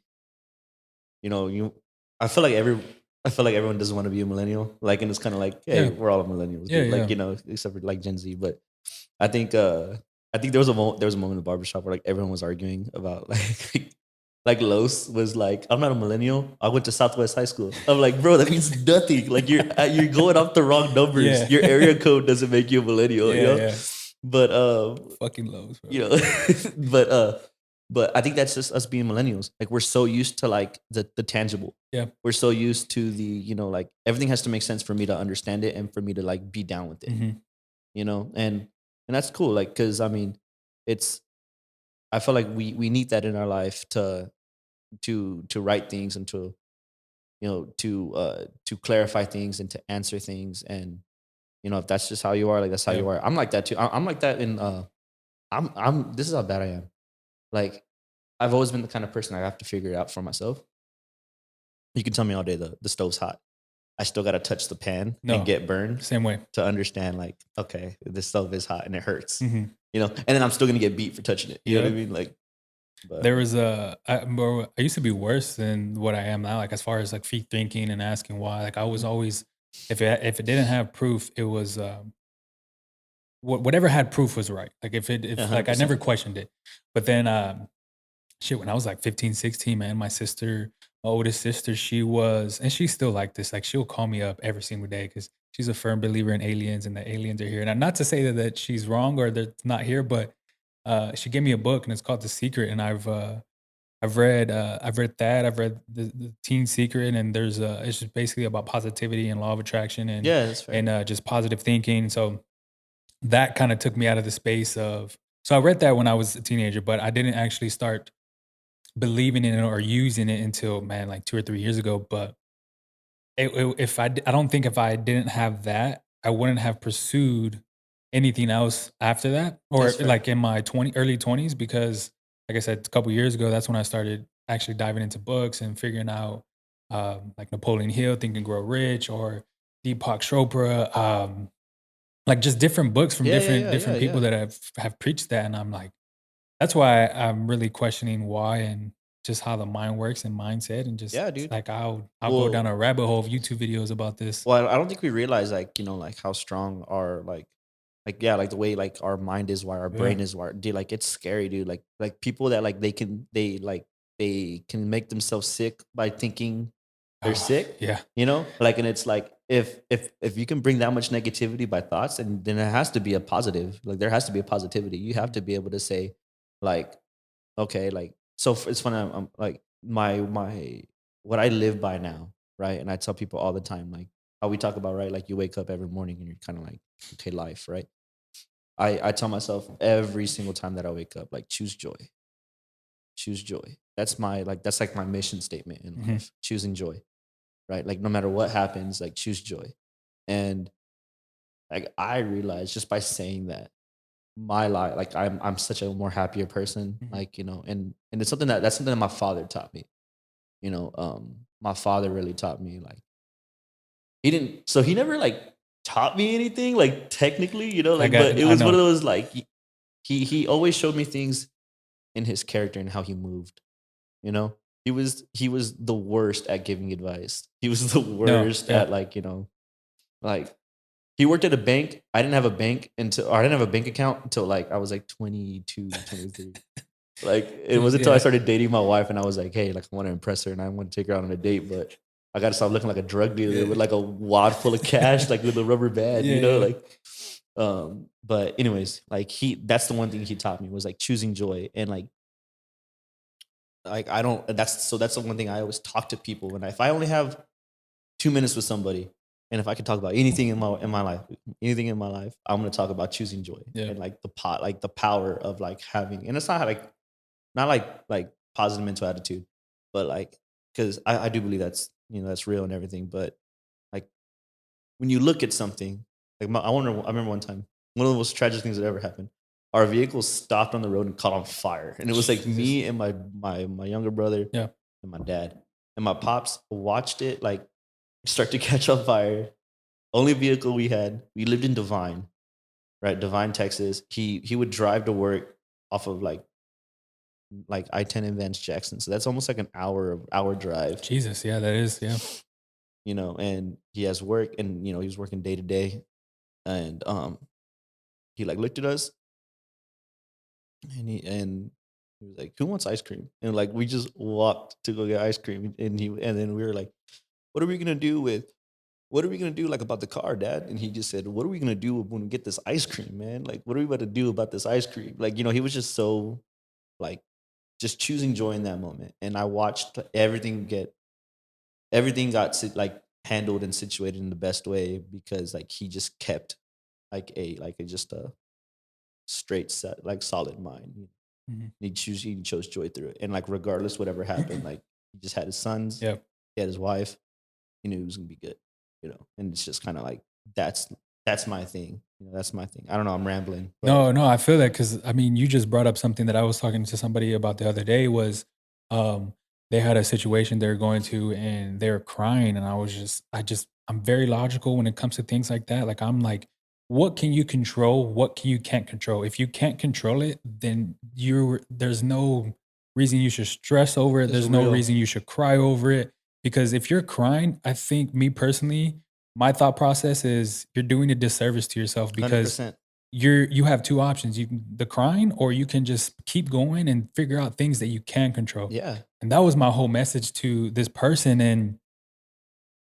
you I feel like everyone doesn't want to be a millennial. Like, and it's kind of like, hey, Yeah. we're all millennials, Yeah. dude. Like, Yeah. except for like Gen Z. But I think there was a moment in the barbershop where like everyone was arguing about like Los was like, I'm not a millennial. I went to Southwest High School. I'm like, bro, that means nothing. Like, you're going off the wrong numbers. Yeah. Your area code doesn't make you a millennial, Yeah. Yeah. But Fucking lows, bro. you know, but I think that's just us being millennials. Like, we're so used to like the tangible. Yeah. We're so used to the, like, everything has to make sense for me to understand it and for me to like be down with it. Mhm. And that's cool. Like, cause I mean, it's I feel like we need that in our life to write things and to clarify things and to answer things. And if that's just how you are, like, that's how Yeah. you are. I'm like that too. I'm like that in this is how bad I am. Like, I've always been the kind of person I have to figure it out for myself. You can tell me all day the stove's hot. I still got to touch the pan No. and get burned Same way. to understand, like, okay, the stove is hot and it hurts. Mhm. And then I'm still gonna get beat for touching it. You know what I Yep. mean? Like, but There was bro, I used to be worse than what I am now. Like as far as like feet thinking and asking why. Like I was Mhm. always, if it didn't have proof, it was whatever had proof was right. Like if like I never 100%. questioned it. But then shit, when I was like 15, 16, man, my oldest sister, and she's still like this. Like she'll call me up every single day because she's a firm believer in aliens and the aliens are here. And not to say that she's wrong or they're not here, but she gave me a book and it's called The Secret. And I've read that. I've read the Teen Secret, and it's just basically about positivity and law of attraction Yeah, that's fair. and just positive thinking. So that kind of took me out of the space of. So I read that when I was a teenager, but I didn't actually start believing in it or using it until man like 2 or 3 years ago. But I don't think if I didn't have that, I wouldn't have pursued anything else after that or That's fair. like in my early 20s because like I said, a couple years ago, that's when I started actually diving into books and figuring out like Napoleon Hill, Think and Grow Rich, or Deepak Chopra, like just different books from different people that have preached that, and I'm like, that's why I'm really questioning why and just how the mind works and mindset, and just Yeah, dude. like I'll go down Well, a rabbit hole of YouTube videos about this. well, I don't think we realize like like how strong our yeah, like the way like our mind is wired, our Yeah. brain is wired, dude. Like it's scary, dude. Like people that like they can make themselves sick by thinking they're Oh, sick. yeah. Like, and it's like if you can bring that much negativity by thoughts, and then it has to be a positive. Like there has to be a positivity. You have to be able to say, like, okay, like it's funny. I'm like my what I live by now, right? And I tell people all the time, like how we talk about, right? Like you wake up every morning and you're kind of like, okay, life, right? I tell myself every single time that I wake up, like choose joy, choose joy. That's like my mission statement in Mhm. life, choosing joy, right? Like no matter what happens, like choose joy. And like I realized just by saying that, my life, like I'm such a more happier person, Mhm. like and it's something that's something that my father taught me. My father really taught me, like he never like taught me anything like technically, like, but it I was one know. of those like he always showed me things in his character and how he moved. you know he was the worst at giving advice. He was the No, worst yeah. at like he worked at a bank. I didn't have a bank until, or I didn't have a bank account until like I was like 22, 23. Like it wasn't until I Yeah. started dating my wife and I was like, hey, like I want to impress her and I want to take her out on a date, but I got to stop looking like a drug dealer Yeah. with like a wad full of cash, like with a rubber band, Yeah, yeah. like. But anyways, like that's the one thing he taught me was like choosing joy, and like I don't. That's the one thing I always talk to people when if I only have 2 minutes with somebody, and if I could talk about anything in my life, anything in my life, I'm gonna talk about choosing joy Yeah. and like like the power of like having, and it's not like positive mental attitude, but like because I do believe that's real and everything, but like when you look at something, like I remember one time, one of the most tragic things that ever happened. Our vehicle stopped on the road and caught on fire, and it was like Jesus. me and my younger brother Yeah. and my dad and my pops watched it like start to catch on fire. Only vehicle we had. We lived in Devine, right? Devine, Texas. He would drive to work off of like I-10 in Vance Jackson. So that's almost like an hour drive. Jesus, yeah, that is, yeah. And he has work, and he was working day to day. And he like looked at us, and he was like, "Who wants ice cream?" And like we just walked to go get ice cream, and then we were like, "What are we gonna do like about the car, Dad?" And he just said, "What are we gonna do when we get this ice cream, man? Like, what are we about to do about this ice cream?" Like, he was just so like just choosing joy in that moment. And I watched everything got like handled and situated in the best way because like he just kept just a straight set like solid mind. Mhm. He chose joy through it, and like regardless whatever happened, like he just had his sons, Yeah. he had his wife. He knew he was gonna be good. And it's just kind of like that's my thing. That's my thing. I don't know. I'm rambling, but No, no, I feel that because I mean, you just brought up something that I was talking to somebody about the other day was um they had a situation they're going to and they're crying and I'm very logical when it comes to things like that. Like I'm like, what can you control? What can you can't control? If you can't control it, then there's no reason you should stress over it. it's There's no real. reason you should cry over it. Because if you're crying, I think me personally, my thought process is you're doing a disservice to yourself because 100%. you have 2 options. You can the crying or you can just keep going and figure out things that you can control. Yeah. And that was my whole message to this person, and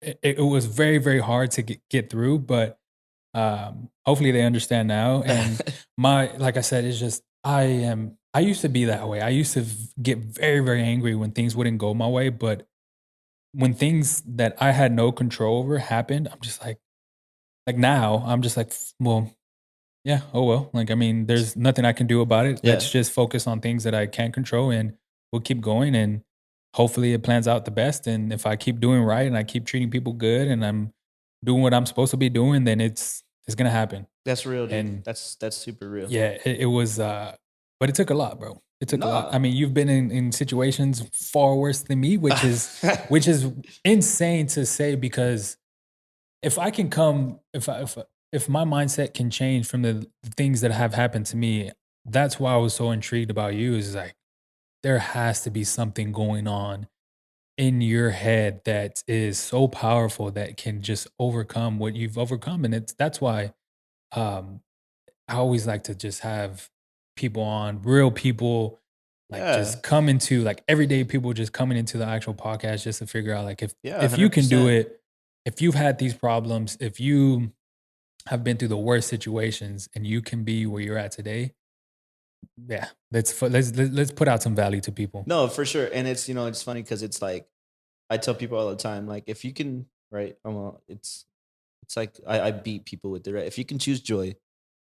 it was very, very hard to get through, but, hopefully they understand now, and like I said, it's just I used to be that way. I used to get very, very angry when things wouldn't go my way, but when things that I had no control over happened, I'm just like now, I'm just like, Well, yeah. Oh well. Like I mean, there's nothing I can do about it. Yeah. Let's just focus on things that I can control, and we'll keep going. And hopefully, it plans out the best. And if I keep doing right and I keep treating people good, and I'm doing what I'm supposed to be doing, then it's gonna happen. That's real, dude. And That's super real. yeah, it was. But it took a lot, bro. It took a lot. No. I mean, you've been in situations far worse than me, which is insane to say because if I can come, if my mindset can change from the things that have happened to me, that's why I was so intrigued about you. Is like there has to be something going on in your head that is so powerful that can just overcome what you've overcome, and that's why um, I always like to just have people on, real people, like Yeah. just come into like everyday people just coming into the actual podcast just to figure out like Yeah. if you can do 100%. it, if you've had these problems, if you have been through the worst situations and you can be where you're at today, yeah, let's put out some value to people. No, for sure. And it's, it's funny because it's like, I tell people all the time, like, if you can, right? It's like I beat people with it, right? If you can choose joy,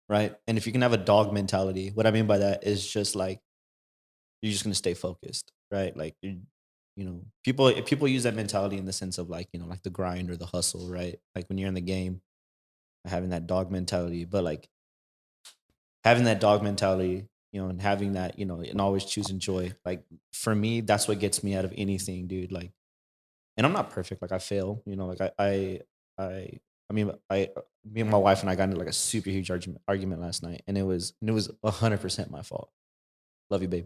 right? And if you can have a dog mentality, what I mean by that is just like, you're just going to stay focused, right? Like, people use that mentality in the sense of like, like the grind or the hustle, right? Like when you're in the game, having that dog mentality, but like having that dog mentality, and having that, and always choosing joy. Like for me, that's what gets me out of anything, dude. Like, and I'm not perfect. Like I fail, like I mean, me and my wife and I got into like a super huge argument last night, and it was 100% my fault. Love you, babe.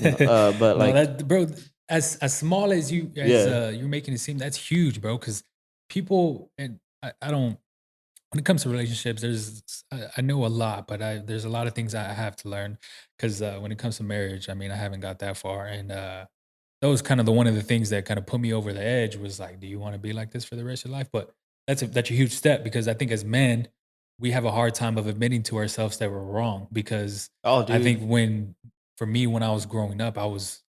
But No, like, that bro, as small as yeah, you're making it seem, that's huge, bro. Because people and I don't. When it comes to relationships, I know a lot, but there's a lot of things I have to learn. Because when it comes to marriage, I mean, I haven't got that far, and that was kind of one of the things that kind of put me over the edge. Was like, do you want to be like this for the rest of your life? But that's a huge step because I think as men, we have a hard time of admitting to ourselves that we're wrong because oh, I think dude, for me, when I was growing up,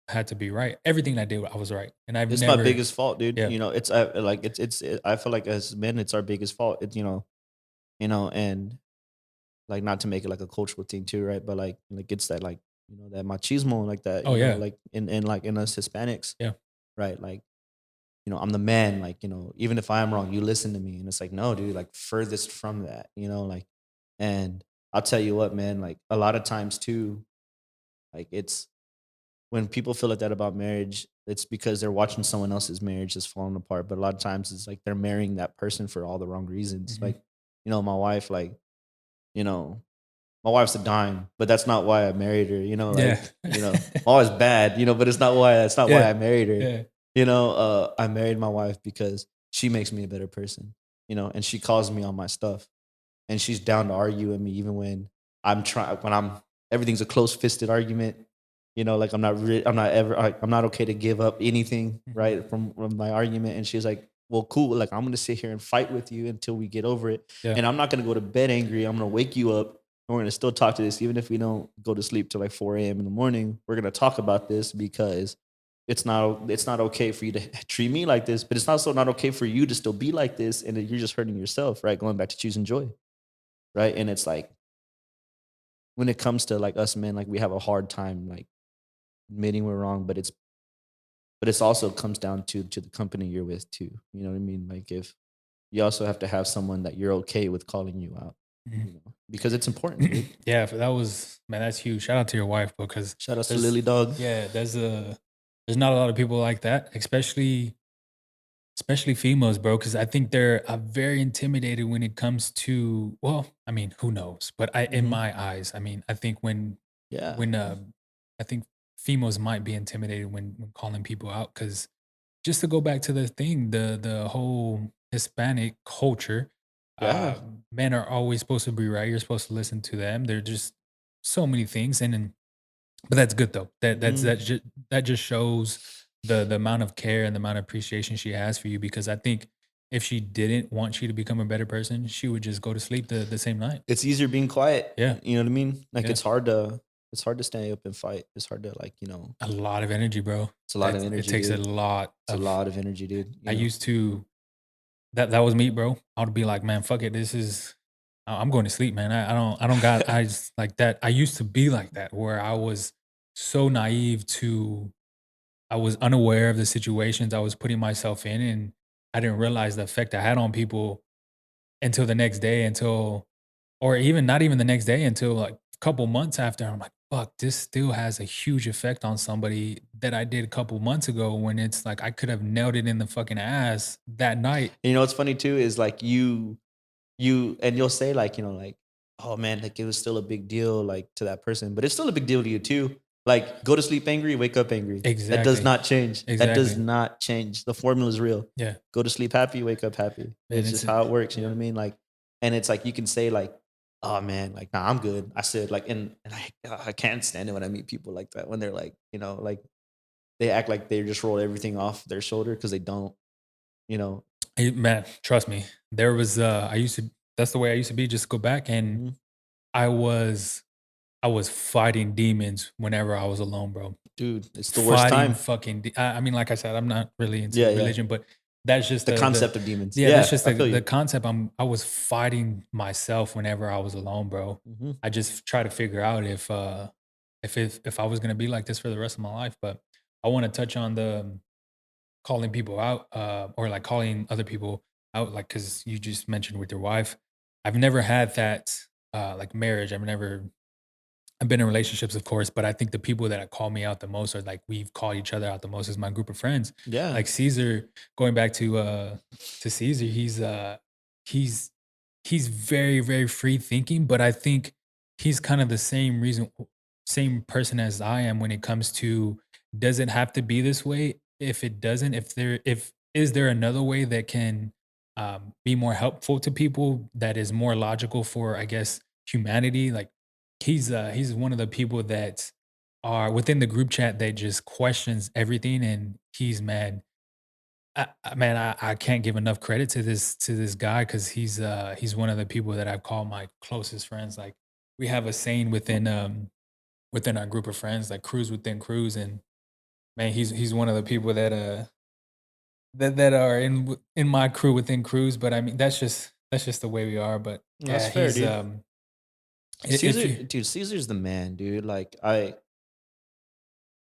had to be right. Everything I did, I was right, and I've it's my never, biggest fault, dude. yeah, It's like I feel like as men, it's our biggest fault. It's and like not to make it like a cultural thing too, right? But like it's that like that machismo, like that, oh yeah, like in like in us Hispanics, yeah, right? Like I'm the man, like even if I am wrong, you listen to me, and it's like no, dude, like furthest from that, like, and I'll tell you what, man, like a lot of times too, like it's when people feel like that about marriage, it's because they're watching someone else's marriage just falling apart. But a lot of times it's like they're marrying that person for all the wrong reasons. hmm, Like, my wife, like, you know, my wife's a dime, but that's not why I married her. yeah, My wife's bad, but that's not why yeah, I married her. yeah. I married my wife because she makes me a better person, and she calls me on my stuff, and she's down to argue with me even when everything's a close fisted argument. Like I'm not okay to give up anything, Mhm. right, from my argument. And she's like, well, cool. Like I'm gonna sit here and fight with you until we get over it. Yeah. And I'm not gonna go to bed angry. I'm gonna wake you up. And we're gonna still talk to this, even if we don't go to sleep till like 4 a.m. in the morning. We're gonna talk about this because it's not okay for you to treat me like this, but it's also not okay for you to still be like this, and that you're just hurting yourself, right? Going back to choosing joy, right? And it's like when it comes to like us men, like we have a hard time like admitting we're wrong, but it's also comes down to the company you're with too. You know what I mean? Like if you also have to have someone that you're okay with calling you out, Mhm. because it's important, dude. Yeah, that was man, that's huge. Shout out to your wife, bro, because Shout outs to there's Lily Dog. yeah, there's not a lot of people like that, especially females, bro, because I think they're very intimidated when it comes to well, I mean, who knows? But in Hmm. my eyes, I mean, I think Yeah, when I think females might be intimidated when calling people out because just to go back to the thing, the whole Hispanic culture, yeah. uh, men are always supposed to be right. You're supposed to listen to them. They're just so many things, and then, but that's good though. Hmm. That just shows the amount of care and the amount of appreciation she has for you. Because I think if she didn't want you to become a better person, she would just go to sleep the same night. It's easier being quiet. Yeah, You know what I mean? Like yeah, it's hard to stay up and fight. It's hard to like a lot of energy, bro. it's a lot of It energy, takes a dude. lot It's a of. lot of energy, dude. I used to that was me, bro. I would be like, man, fuck it. I'm going to sleep, man. I don't got, I just like that. I used to be like that where I was so naive I was unaware of the situations I was putting myself in. And I didn't realize the effect I had on people until the next day, or even not even the next day, until like a couple months after. I'm like, fuck, this still has a huge effect on somebody that I did a couple months ago when it's like I could have nailed it in the fucking ass that night. And you know what's funny too is like you and you'll say like, you know, like, oh man, like it was still a big deal like to that person, but it's still a big deal to you too. Like go to sleep angry, wake up angry. That does Exactly. not change. That does Exactly. not change. The formula is real. Yeah. Go to sleep happy, wake up happy. Man, It's it's just how it works. You know yeah. what I mean? Like, and it's like you can say like, oh man, like nah, I'm good. I said like, and I can't stand it when I meet people like that when they're like, you know, like they act like they just roll everything off their shoulder because they don't. You know. Hey, man, trust me. There was I used to that's the way I used to be, just go back and Mhm. I was I was fighting demons whenever I was alone, bro. Dude, it's the worst Fighting time. fucking I mean, like I said, I'm not really into Yeah, yeah. religion, but that's just The the concept of demons. yeah, that's Yeah, just I feel the you. concept. I was fighting myself whenever I was alone, bro. Mhm. I just try to figure out if I was gonna be like this for the rest of my life. But I want to touch on the calling people out, or like calling other people out, like because you just mentioned with your wife. I've never had that like marriage. I've been in relationships, of course, but I think the people that call me out the most, or like we've called each other out the most, is my group of friends. Yeah. Like Caesar, going back to Caesar, he's he's very, very free thinking, but I think he's kind of the same person as I am when it comes to, does it have to be this way? If it doesn't, if is there another way that can be more helpful to people, that is more logical for, I guess, humanity? Like he's one of the people that are within the group chat that just questions everything, and he's mad. I can't give enough credit to this guy because he's one of the people that I call my closest friends. Like we have a saying within our group of friends, like cruise within cruise, and man, he's one of the people that are in my crew within cruise. But I mean, that's just the way we are. But No, that's yeah, fair, he's dude. if Caesar, you dude, Caesar's the man, dude. Like I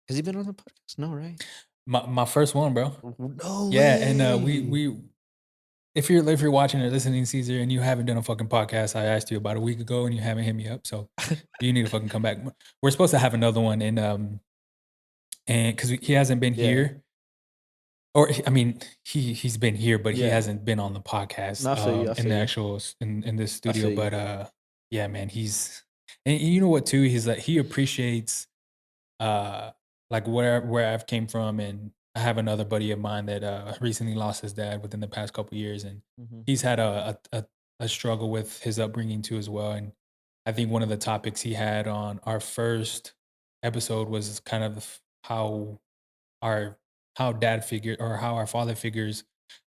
has he been on the podcast? No, right? my first one, bro. No Yeah, and way. we if you're watching or listening, Caesar, and you haven't done a fucking podcast, I asked you about a week ago and you haven't hit me up, so you need to fucking come back. We're supposed to have another one, and because he hasn't been Yeah. here, or I mean, he's been here, but he Yeah. hasn't been on the podcast No, I feel you. I in feel the you. actual in this I studio. feel you. But yeah, man, and you know what too? He's like he appreciates uh like where I've came from, and I have another buddy of mine that recently lost his dad within the past couple years, and Mhm. he's had a struggle with his upbringing too as well. And I think one of the topics he had on our first episode was kind of how our how dad figure or how our father figures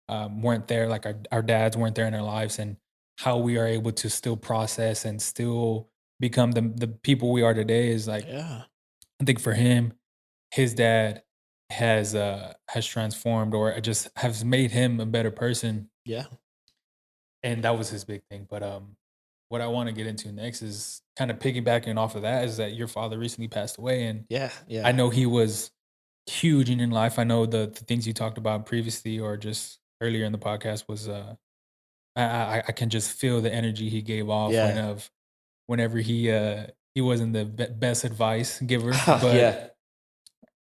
weren't there, like our dads weren't there in our lives, and how we are able to still process and still become the people we are today. Is like, Yeah. I think for him, his dad has transformed or just has made him a better person, Yeah. and that was his big thing. But what I want to get into next is kind of piggybacking off of that, is that your father recently passed away, and Yeah. I Yeah. know he was huge in your life. I know the things you talked about previously or just earlier in the podcast was I can just feel the energy he gave off Yeah. whenever he wasn't the best advice giver, but Yeah.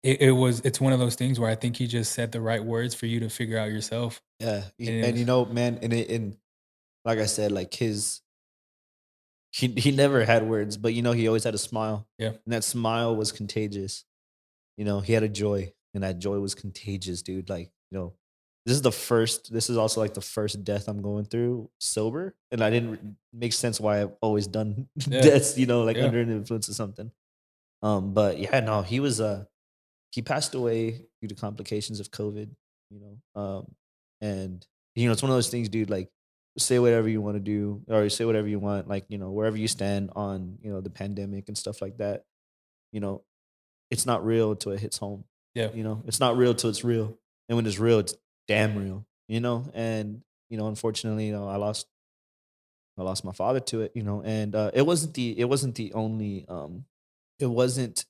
it's one of those things where I think he just said the right words for you to figure out yourself. Yeah. And it And you was know, man, and like I said, like he never had words, but you know, he always had a smile. yeah. And that smile was contagious. You know, he had a joy, and that joy was contagious, dude. Like, you know, this is also like the first death I'm going through sober. And I didn't make sense why I've always done Yeah. deaths, you know, like Yeah. under an influence of something. But yeah, no, he passed away due to complications of COVID, you know. And you know, it's one of those things, dude, like say whatever you want to do or say whatever you want, like, you know, wherever you stand on, you know, the pandemic and stuff like that, you know, it's not real until it hits home. Yeah. You know, it's not real till it's real. And when it's real, it's damn real, you know? And, you know, unfortunately, you know, I lost my father to it, you know, and it wasn't the only it wasn't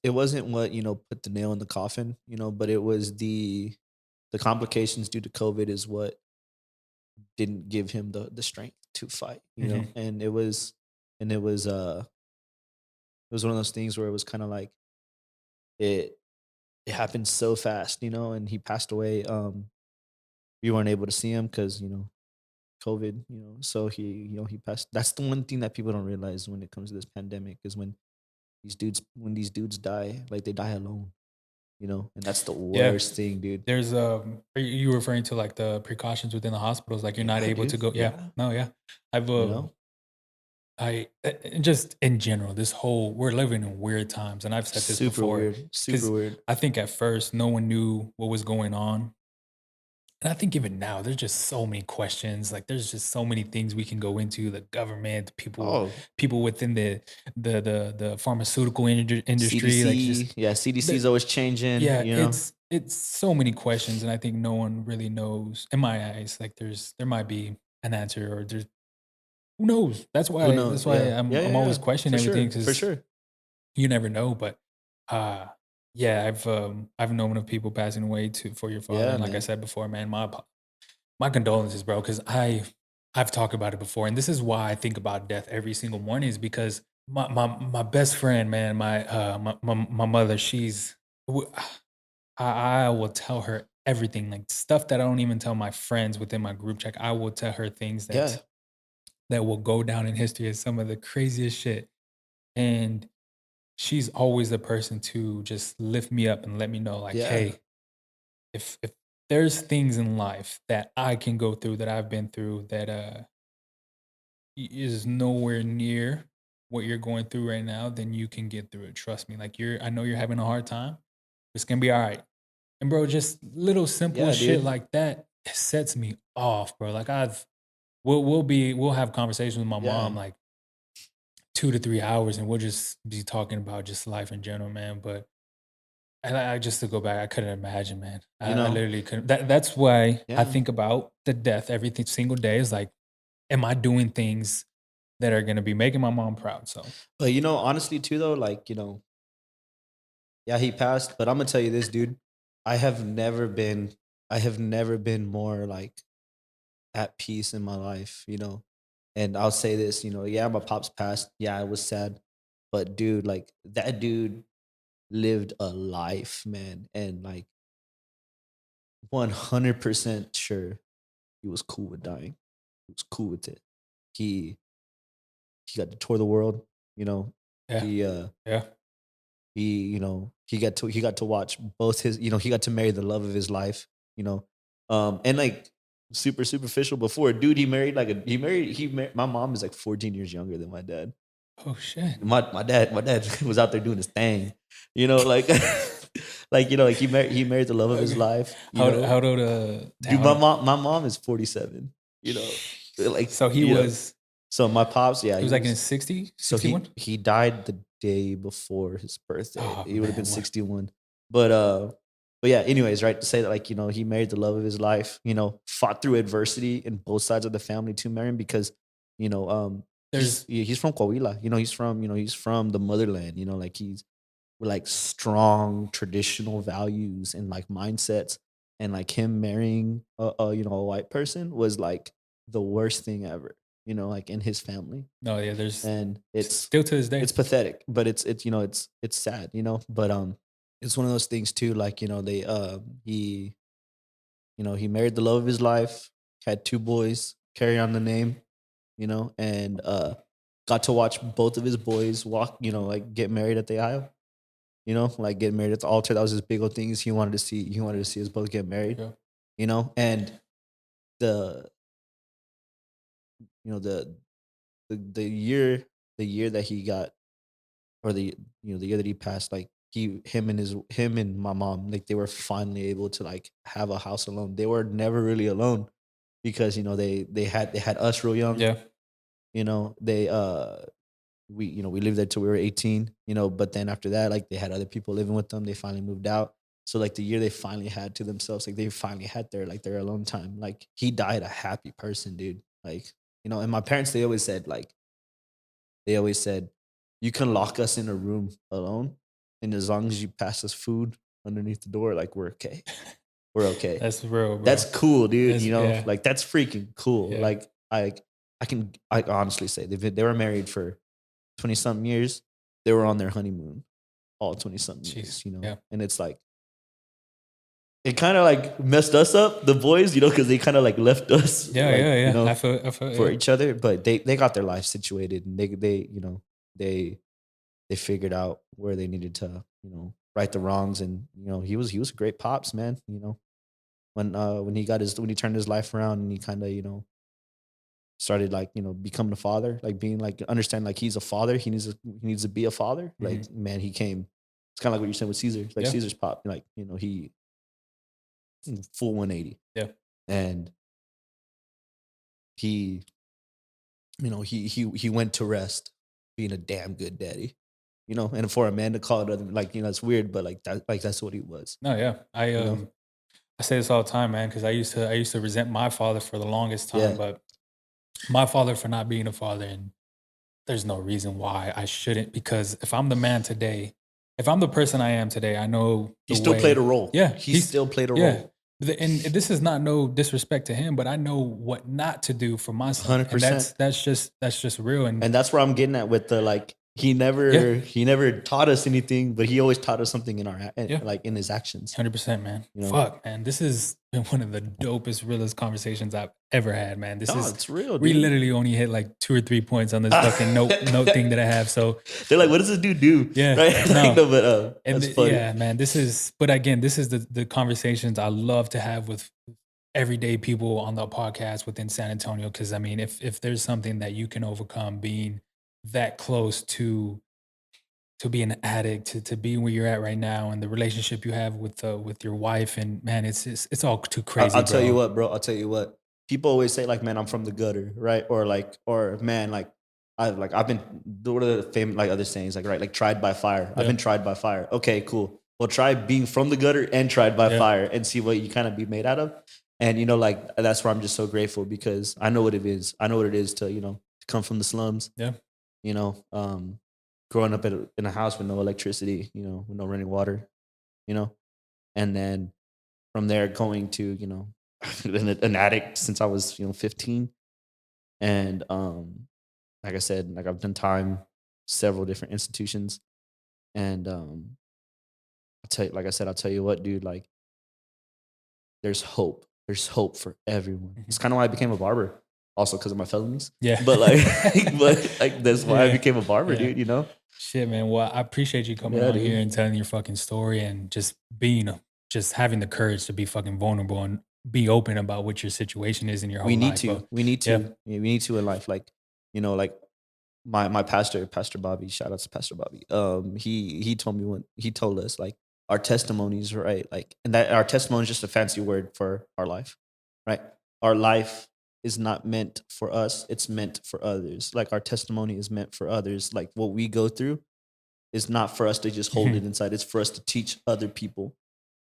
what, you know, put the nail in the coffin, you know, but it was the complications due to COVID is what didn't give him the strength to fight, you know. Hmm. And it was was one of those things where it was kind of like it it happened so fast, and he passed away. We weren't able to see him because COVID, so he passed. That's the one thing that people don't realize when it comes to this pandemic is when these dudes die, like they die alone, and that's the Yeah. worst thing, dude. There's are you referring to like the precautions within the hospitals? Like you're not Yeah, able to dude. go. Yeah. Yeah. No. Yeah. I've You know? just in general, this whole we're living in weird times, and I've said this Super before weird. Super because weird. I think at first no one knew what was going on, and I think even now there's just so many questions. Like there's just so many things we can go into. The government, Oh, people within the pharmaceutical industry, like just CDC. Yeah, CDC the, is always changing, yeah, it's so many questions, and I think no one really knows. In my eyes, like there might be an answer, or there's who knows. That's Who why knows? that's why Yeah. Yeah, I'm yeah, always yeah. questioning For everything sure. For because sure. you never know. But uh yeah, I've known of people passing away to for your father, Yeah, and like I man. said before, man, my condolences, bro, because I've talked about it before, and this is why I think about death every single morning is because my best friend, man, my mother, w- I will tell her everything, like stuff that I don't even tell my friends within my group chat. I will tell her things Yeah. that will go down in history as some of the craziest shit. And she's always the person to just lift me up and let me know, like, Yeah. hey, if there's things in life that I can go through that I've been through that is nowhere near what you're going through right now, then you can get through it. Trust me. Like I know you're having a hard time. It's gonna be all right. And bro, just little simple Yeah, shit dude. like that sets me off, bro. Like we'll have conversations with my Yeah. mom like 2 to 3 hours, and we'll just be talking about just life in general, man. But I just to go back, I couldn't imagine, man. You I know? literally couldn't. That's why I Yeah. think about the death every single day. Is like, am I doing things that are gonna be making my mom proud? So But honestly too though, like, yeah, he passed, but I'm gonna tell you this, dude. I have never been I have never been more like at peace in my life, And I'll say this, yeah, my pops passed. Yeah, I was sad. But dude, like that dude lived a life, man. And like 100% sure he was cool with dying. He was cool with it. He he got to tour the world, you know. yeah, He yeah. he got to watch both he got to marry the love of his life, you know. And like super superficial before, dude, my mom is like 14 years younger than my dad. Oh shit. My dad was out there doing his thing, like like he married the love of his life, How old? Dude, Damn, I don't. my mom is 47, like So so my pops, yeah, he was like in his 60, so he 61? he died the day before his birthday. Oh He would have been man, what? 61. But yeah, anyways, right, to say that, like, he married the love of his life, fought through adversity in both sides of the family to marry him because, There's he's from Coahuila, he's from the motherland, like he's with like strong traditional values and like mindsets, and like him marrying a white person was like the worst thing ever, like in his family. no, yeah, there's And it's still to this day. it's pathetic, but it's sad, but it's one of those things too, like, they he married the love of his life, had two boys, carry on the name, and got to watch both of his boys walk, like get married at the aisle, like get married at the altar. That was his big old things. He wanted to see us both get married, Yeah. and the you know the year that he got, or the year that he passed, like him and my mom, like they were finally able to like have a house alone. They were never really alone because they had us real young. Yeah. They we lived there till we were 18, but then after that, like they had other people living with them. They finally moved out. So like the year they finally had to themselves, like they finally had their alone time. Like he died a happy person, dude. Like, and my parents, they always said, you can lock us in a room alone, and as long as you pass us food underneath the door, like we're okay. We're okay. That's real, bro. That's cool, dude. Yeah. Like that's freaking cool. Yeah. Like I honestly say they were married for 20 something years. they were on their honeymoon, all 20-something years, you know? Yeah. And it's like, it kind of like messed us up, the boys, you know, because they kind of like left us, you know, I feel for each other. But they got their life situated, and they you know, they figured out where they needed to, you know, right the wrongs. And you know, he was a great pops, man. You know, when he turned his life around, and he kind of, you know, started like, you know, becoming a father, like being like, understand like he's a father, he needs to be a father. Like, man, he came. It's kind of like what you're saying with Caesar, like Caesar's pop, like, you know, he full 180. Yeah. And he, you know, he went to rest being a damn good daddy, you know. And for a man to call it other, like, you know, it's weird, but like that, like that's what he was. No, yeah. I say this all the time, man, because I used to resent my father for the longest time, but my father for not being a father, and there's no reason why I shouldn't, because if I'm the man today, if I'm the person I am today, I know he still played a role. Yeah, he still played a role. And this is not no disrespect to him, but I know what not to do for my son. 100%. And that's just real. And that's where I'm getting at with the, like, he never taught us anything, but he always taught us something in our like in his actions. 100%, man. You know? Fuck, man. This has been one of the dopest, realest conversations I've ever had, man. It's real. We dude. literally only hit like 2 or 3 points on this fucking note thing that I have. So they're like, "What does this dude do?" Yeah, right? no. But that's funny. Yeah, man. But again, this is the conversations I love to have with everyday people on the podcast within San Antonio. Because I mean, if there's something that you can overcome being that close to being an addict, to being where you're at right now, and the relationship you have with your wife, and man, it's all too crazy. I'll tell you what, bro. I'll tell you what. People always say like, "Man, I'm from the gutter," right? Or man, like I've been. What are the famous like other sayings like, right? Like tried by fire. I've been tried by fire. Okay, cool. Well, try being from the gutter and tried by fire, and see what you kind of be made out of. And you know, like that's where I'm just so grateful, because I know what it is. I know what it is to, you know, to come from the slums. Yeah. You know, growing up in a house with no electricity, you know, with no running water, you know, and then from there going to, you know, an addict since I was, you know, 15. And like I said, like I've done time, several different institutions. And I'll tell you what, dude, like there's hope. There's hope for everyone. It's kind of why I became a barber. Also because of my felonies. Yeah. But like that's why I became a barber, dude, you know? Shit, man. Well, I appreciate you coming on here and telling your fucking story, and just having the courage to be fucking vulnerable and be open about what your situation is in your whole life. We need to in life. Like, you know, like my pastor, Pastor Bobby, shout out to Pastor Bobby. He told me he told us like our testimonies, right? Like, and that our testimony is just a fancy word for our life, right? Our life is not meant for us, it's meant for others. Like our testimony is meant for others. Like what we go through is not for us to just hold it inside. It's for us to teach other people,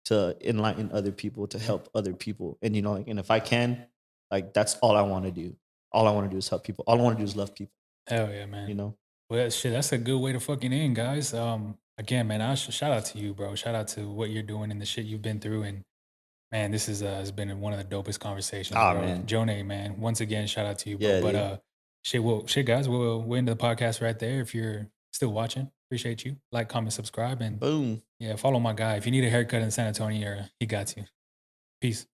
to enlighten other people, to help other people. And you know, like, and if I can, like that's all I want to do. All I want to do is help people. All I want to do is love people. Hell yeah, man. You know? Well, shit, that's a good way to fucking end, guys. Again, man, shout out to you, bro. Shout out to what you're doing and the shit you've been through. And man, this has been one of the dopest conversations, bro. Man. Jonnè, man, once again, shout out to you, bro. Yeah, but shit, guys, we'll end the podcast right there. If you're still watching, appreciate you. Like, comment, subscribe, and boom. Yeah, follow my guy. If you need a haircut in San Antonio area, he got you. Peace.